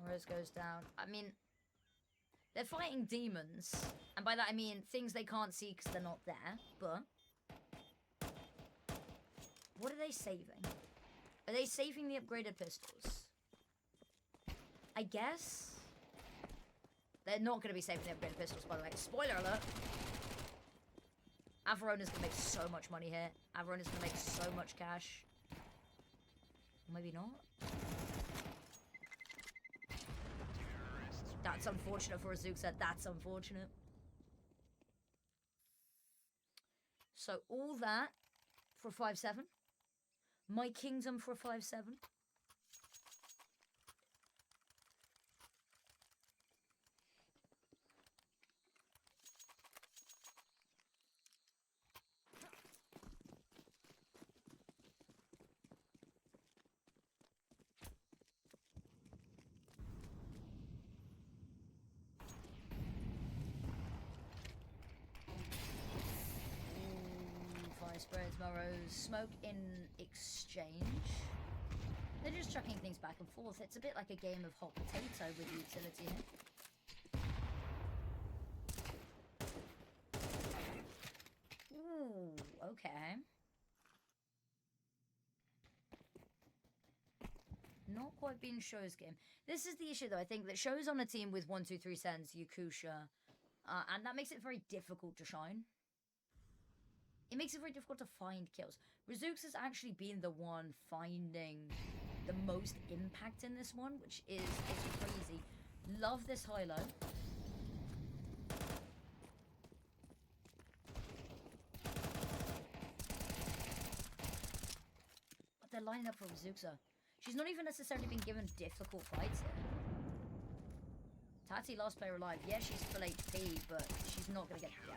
Rose goes down. I mean, they're fighting demons. And by that I mean things they can't see because they're not there. But what are they saving? Are they saving the upgraded pistols? I guess. They're not going to be saving the upgraded pistols, by the way. Spoiler alert. Averona's going to make so much money here. Averona's going to make so much cash. Maybe not. That's unfortunate for Azuxa. That's unfortunate. So all that for 5-7. My Kingdom for 5-7. Spreads Morrow's smoke in exchange. They're just chucking things back and forth. It's a bit like a game of hot potato with utility here. Ooh, okay. Not quite been Show's game. This is the issue, though. I think that Show's on a team with 1, 2, 3 Sens, Yakusha, and that makes it very difficult to shine. It makes it very difficult to find kills. Razooks has actually been the one finding the most impact in this one, which is crazy. Love this high-low. But they're lining up for Razooka. She's not even necessarily been given difficult fights here. Tati, last player alive. Yeah, she's full HP, but she's not going to get... Yeah.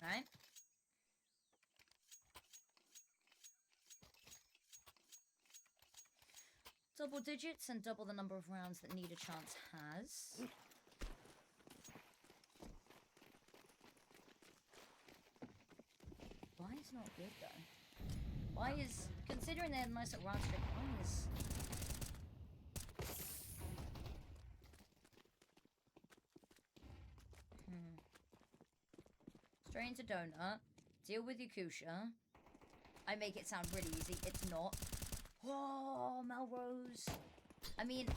Right. Double digits and double the number of rounds that Need a Chance has. Why is not good though? Why is, considering they're nice at round streak, why is... Straight into Donut. Deal with Yakusha. I make it sound really easy. It's not. Oh, Melrose. I mean...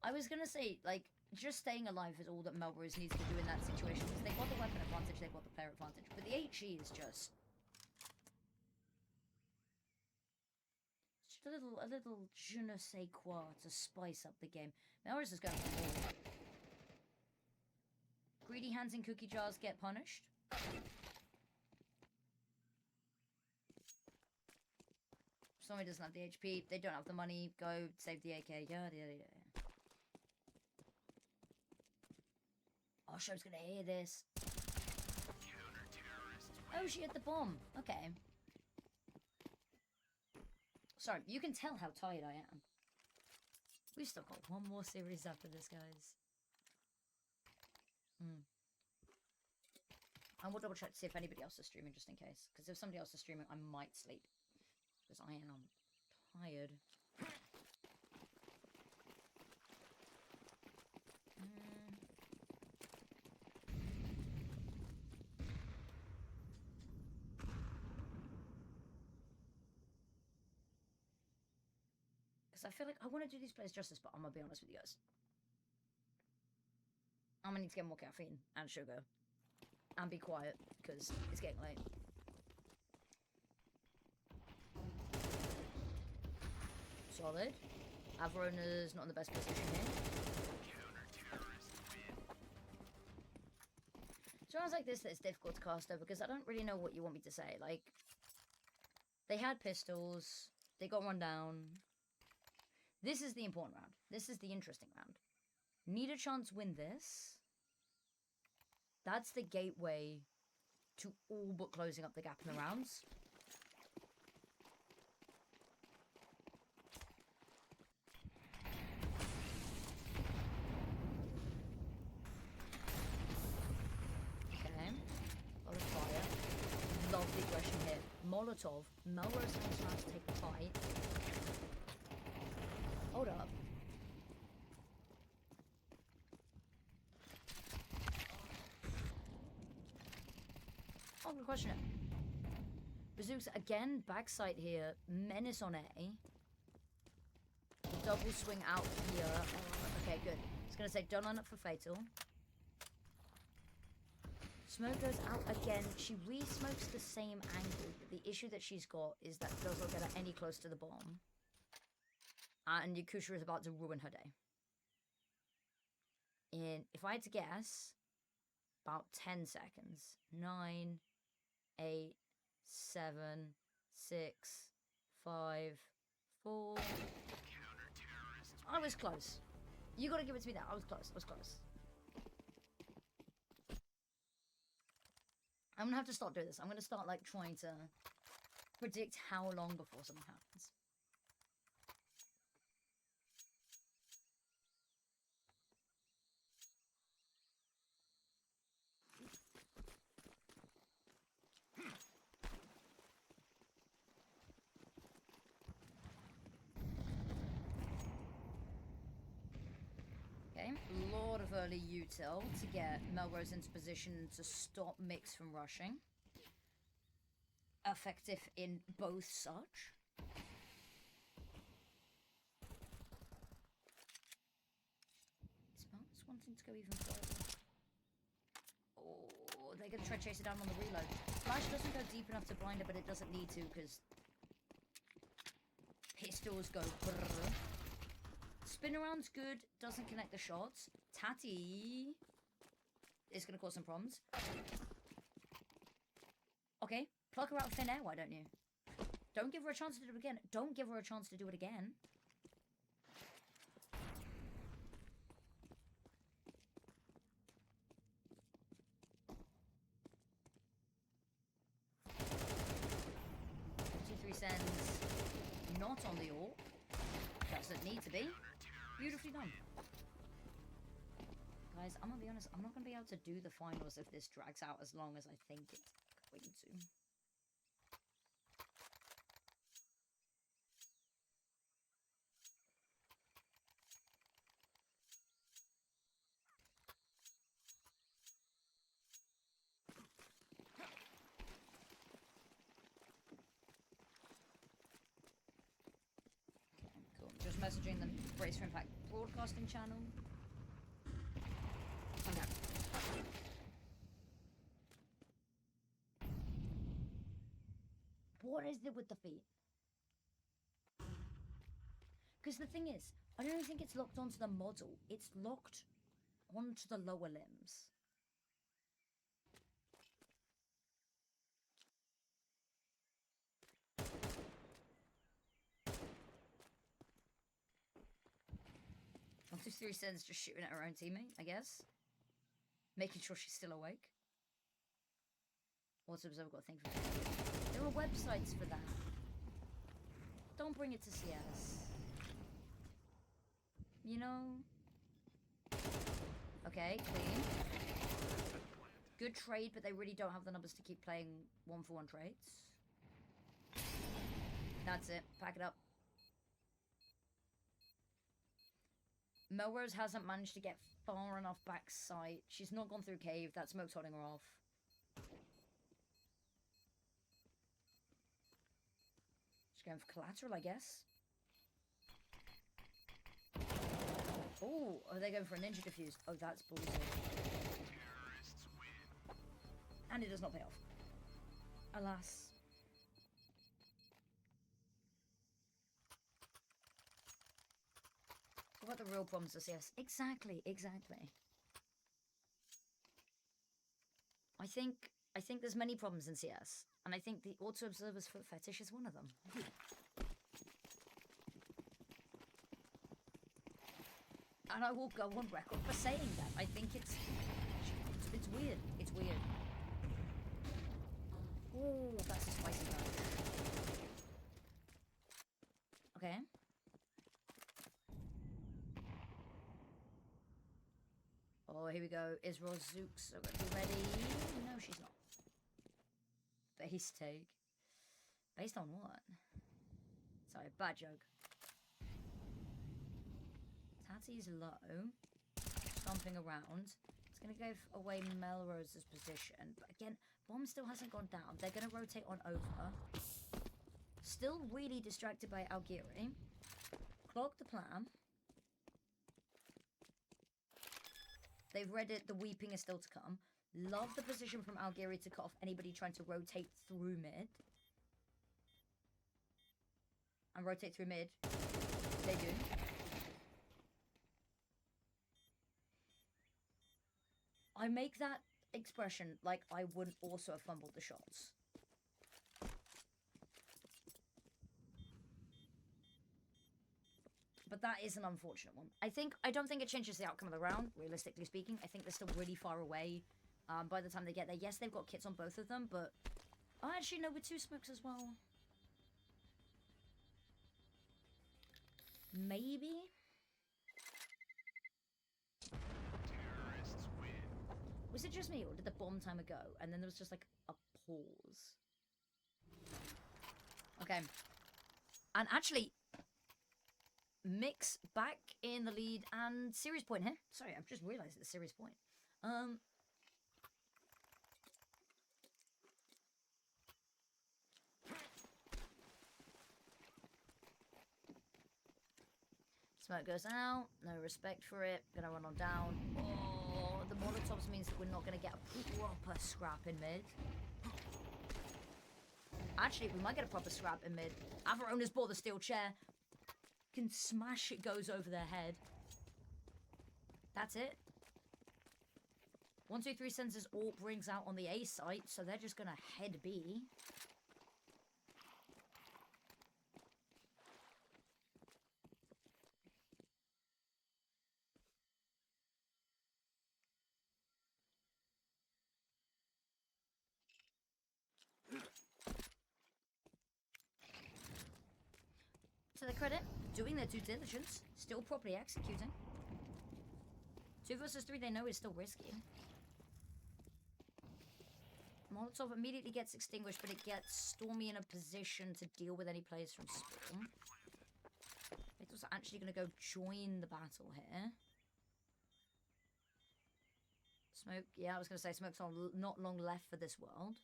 I was gonna say, like, just staying alive is all that Melrose needs to do in that situation. Because they've got the weapon advantage, they've got the player advantage. But the HE is just... Just a little je ne sais quoi to spice up the game. Melrose is going for more. Greedy hands in cookie jars get punished. Stormy doesn't have the HP. They don't have the money. Go save the AK. Yada, yada, yada. Oh, Show's gonna hear this. Oh, she hit the bomb. Okay. Sorry, you can tell how tired I am. We've still got one more series after this, guys. I will double check to see if anybody else is streaming, just in case. Because if somebody else is streaming, I might sleep. Because I am tired. Because I feel like I want to do these players justice, but I'm going to be honest with you guys. I'm going to need to get more caffeine and sugar. And be quiet, because it's getting late. Solid. Averona's not in the best position here. So rounds like this that it's difficult to cast over, because I don't really know what you want me to say. Like, they had pistols. They got one down. This is the important round. This is the interesting round. Need a chance win this. That's the gateway to all but closing up the gap in the rounds. Okay. Lot of fire. Lovely aggression here. Molotov. Melrose has trying to take the fight. Hold up. I'm gonna question it. Bazooks again, backside here. Menace on A. Double swing out here. Oh, okay, good. I was gonna say, don't line up for Fatal. Smoke goes out again. She re-smokes the same angle, but the issue that she's got is that doesn't get her any close to the bomb. And Yakusha is about to ruin her day. In, if I had to guess, about 10 seconds. 9, 8, 7, 6, 5, 4. I was close. You gotta give it to me there. I was close. I was close. I'm gonna have to start doing this. I'm gonna start like trying to predict how long before something happens. Okay, lot of early util to get Melrose into position to stop Mix from rushing. Effective in both such. Sparks wanting to go even further. Oh, they're going to try to chase it down on the reload. Flash doesn't go deep enough to blind her, but it doesn't need to because pistols go brrr. Spin around's good, doesn't connect the shots. Tatty is going to cause some problems. Okay, pluck her out of thin air, why don't you? Don't give her a chance to do it again. Don't give her a chance to do it again. Sends not on the AWP. Doesn't need to be. Beautifully done. Guys, I'm gonna be honest, I'm not gonna be able to do the finals if this drags out as long as I think it's going to. Messaging the Brace for Impact broadcasting channel. Okay. What is it with the feet? Because the thing is, I don't think it's locked onto the model. It's locked onto the lower limbs. 123 Sins just shooting at her own teammate, I guess. Making sure she's still awake. Also, I've got a thing for that. There are websites for that. Don't bring it to CS. You know? Okay, clean. Good trade, but they really don't have the numbers to keep playing 1-for-1 trades. That's it. Pack it up. Melrose hasn't managed to get far enough back sight. She's not gone through cave. That smoke's holding her off. She's going for collateral, I guess. Oh, are they going for a ninja defuse? Oh, that's bullshit. And it does not pay off. Alas. What are the real problems of CS? Exactly, exactly. I think there's many problems in CS, and I think the auto observer's foot fetish is one of them. And I will go on record for saying that. I think it's weird. It's weird. Oh, that's a spicy guy. Okay. Oh, here we go. Is Rozooks ready? No, she's not. Base take. Based on what? Sorry, bad joke. Tatty's low. Stomping around. It's going to go away Melrose's position. But again, bomb still hasn't gone down. They're going to rotate on over. Still really distracted by Algiri. Clock the plan. They've read it. The weeping is still to come. Love the position from Algiri to cut off anybody trying to rotate through mid. And rotate through mid. They do. I make that expression like I wouldn't also have fumbled the shots. But that is an unfortunate one. I don't think it changes the outcome of the round, realistically speaking. I think they're still really far away by the time they get there. Yes, they've got kits on both of them, but... Oh, actually, no, with 2 smokes as well. Maybe? Was it just me, or did the bomb timer go? And then there was just, like, a pause. Okay. And actually... Mix back in the lead and series point here. Sorry, I've just realised it's a series point. Smoke goes out. No respect for it. Gonna run on down. Oh, the Molotovs means that we're not gonna get a proper scrap in mid. Actually, we might get a proper scrap in mid. Avarona's bought the steel chair. Can smash it goes over their head. That's it. 123 Sensors all brings out on the A site, so they're just gonna head B. To their credit, doing their due diligence, still properly executing. 2 versus 3 they know is still risky. Molotov immediately gets extinguished, but it gets Stormy in a position to deal with any players from spawn. Vito's actually going to go join the battle here. Smoke, yeah, I was going to say Smoke's not long left for this world.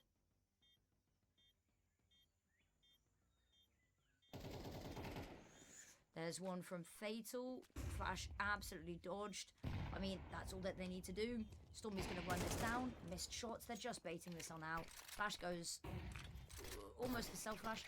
There's one from Fatal. Flash absolutely dodged. I mean, that's all that they need to do. Stormy's going to run this down. Missed shots. They're just baiting this on out. Flash goes almost to self-flash.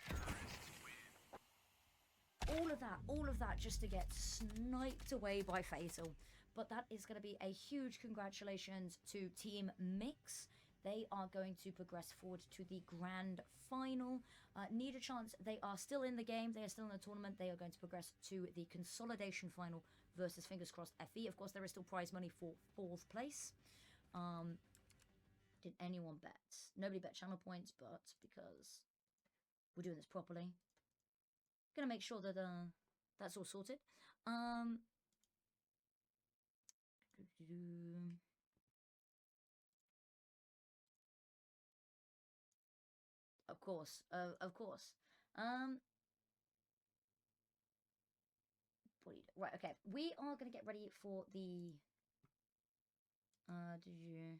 All of that just to get sniped away by Fatal. But that is going to be a huge congratulations to Team Mix. They are going to progress forward to the grand final. Need a chance. They are still in the game. They are still in the tournament. They are going to progress to the consolidation final versus, fingers crossed, Effie. Of course, there is still prize money for 4th place. Did anyone bet? Nobody bet channel points, but because we're doing this properly, gonna make sure that that's all sorted. Of course, of course. What do you do? Right, okay. We are gonna get ready for the. Did you?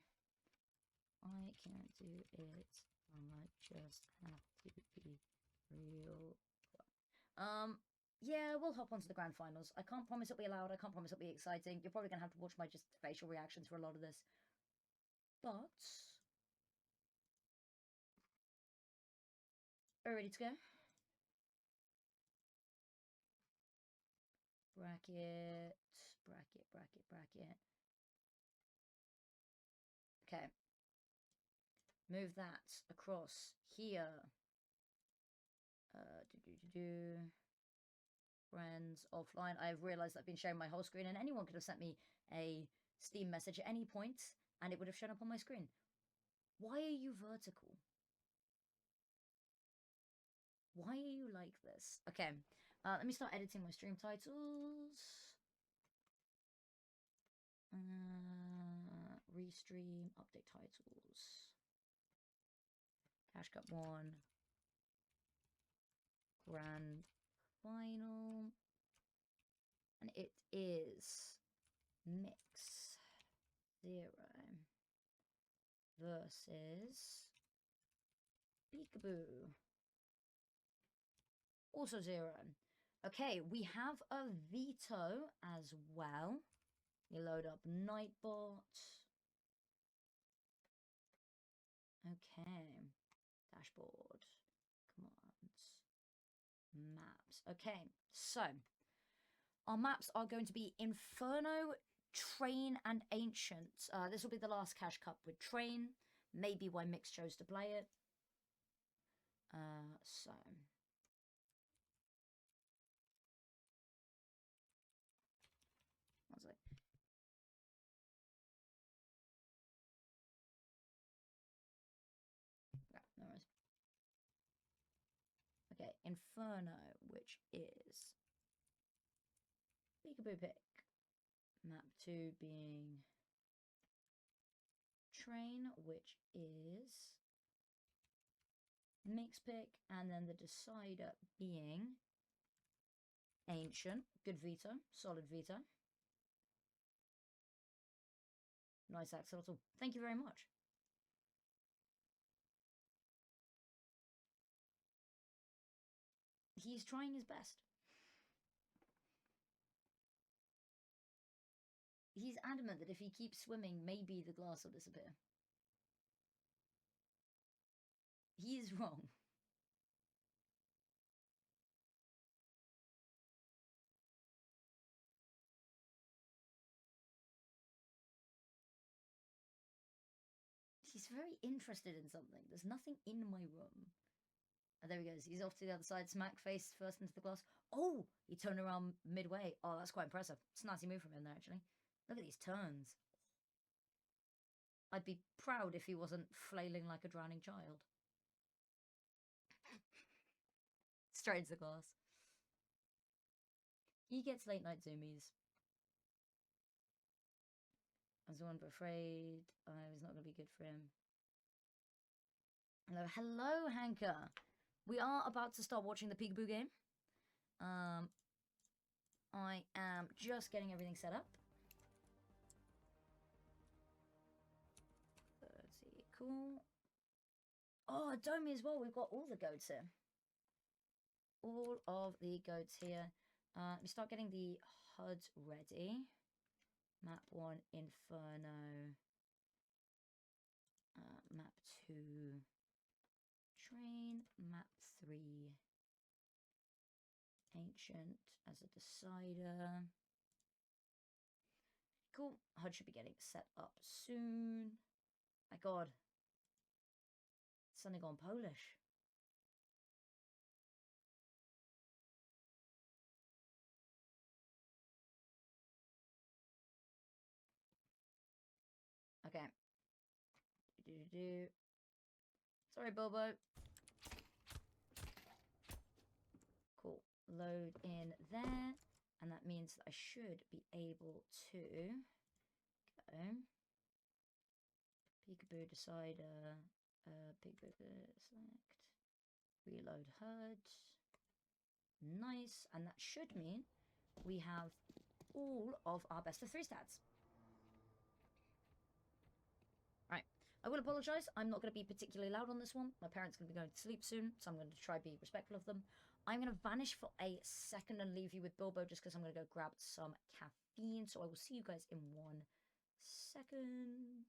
I can't do it. I might just have to be real. Yeah, we'll hop onto the grand finals. I can't promise it'll be loud. I can't promise it'll be exciting. You're probably gonna have to watch my just facial reactions for a lot of this. But are we ready to go? Bracket, bracket, bracket, bracket. Okay. Move that across here. Friends offline. I've realized I've been sharing my whole screen, and anyone could have sent me a Steam message at any point, and it would have shown up on my screen. Why are you vertical? Why are you like this? Okay, let me start editing my stream titles. Restream, update titles. Cash Cup 1. Grand Final. And it is Mix 0 versus Peekaboo. Also 0. Okay, we have a veto as well. You load up Nightbot. Okay. Dashboard. Commands. Maps. Okay, so our maps are going to be Inferno, Train, and Ancient. This will be the last Cash Cup with Train. Maybe why Mix chose to play it. So... One sec. Yeah, no worries. Okay, Inferno, which is Peekaboo Pick. Map 2 being Train, which is Mix Pick, and then the decider being Ancient. Good veto, solid veto. Nice axolotl. Thank you very much. He's trying his best. He's adamant that if he keeps swimming, maybe the glass will disappear. He is wrong. He's very interested in something. There's nothing in my room. Oh, there he goes. He's off to the other side. Smack face first into the glass. Oh, he turned around midway. Oh, that's quite impressive. It's a nasty move from him there, actually. Look at these turns. I'd be proud if he wasn't flailing like a drowning child. Straight into the glass. He gets late night zoomies. I was the one but afraid I was not going to be good for him. Hello, Hanker. We are about to start watching the Peekaboo game. I am just getting everything set up. Let's see, cool. Oh, Domi as well. We've got all the goats here. All of the goats here. Let me start getting the HUD ready. Map 1, Inferno. Map 2, Train. Map 3, Ancient as a decider. Cool. HUD should be getting set up soon. My god. It's suddenly gone Polish. Sorry, Bilbo. Cool. Load in there. And that means that I should be able to go. Peekaboo decider. Peekaboo select. Reload HUD. Nice. And that should mean we have all of our best of 3 stats. Right. I will apologise. I'm not going to be particularly loud on this one. My parents are going to be going to sleep soon, so I'm going to try to be respectful of them. I'm going to vanish for a second and leave you with Bilbo just because I'm going to go grab some caffeine. So I will see you guys in 1 second.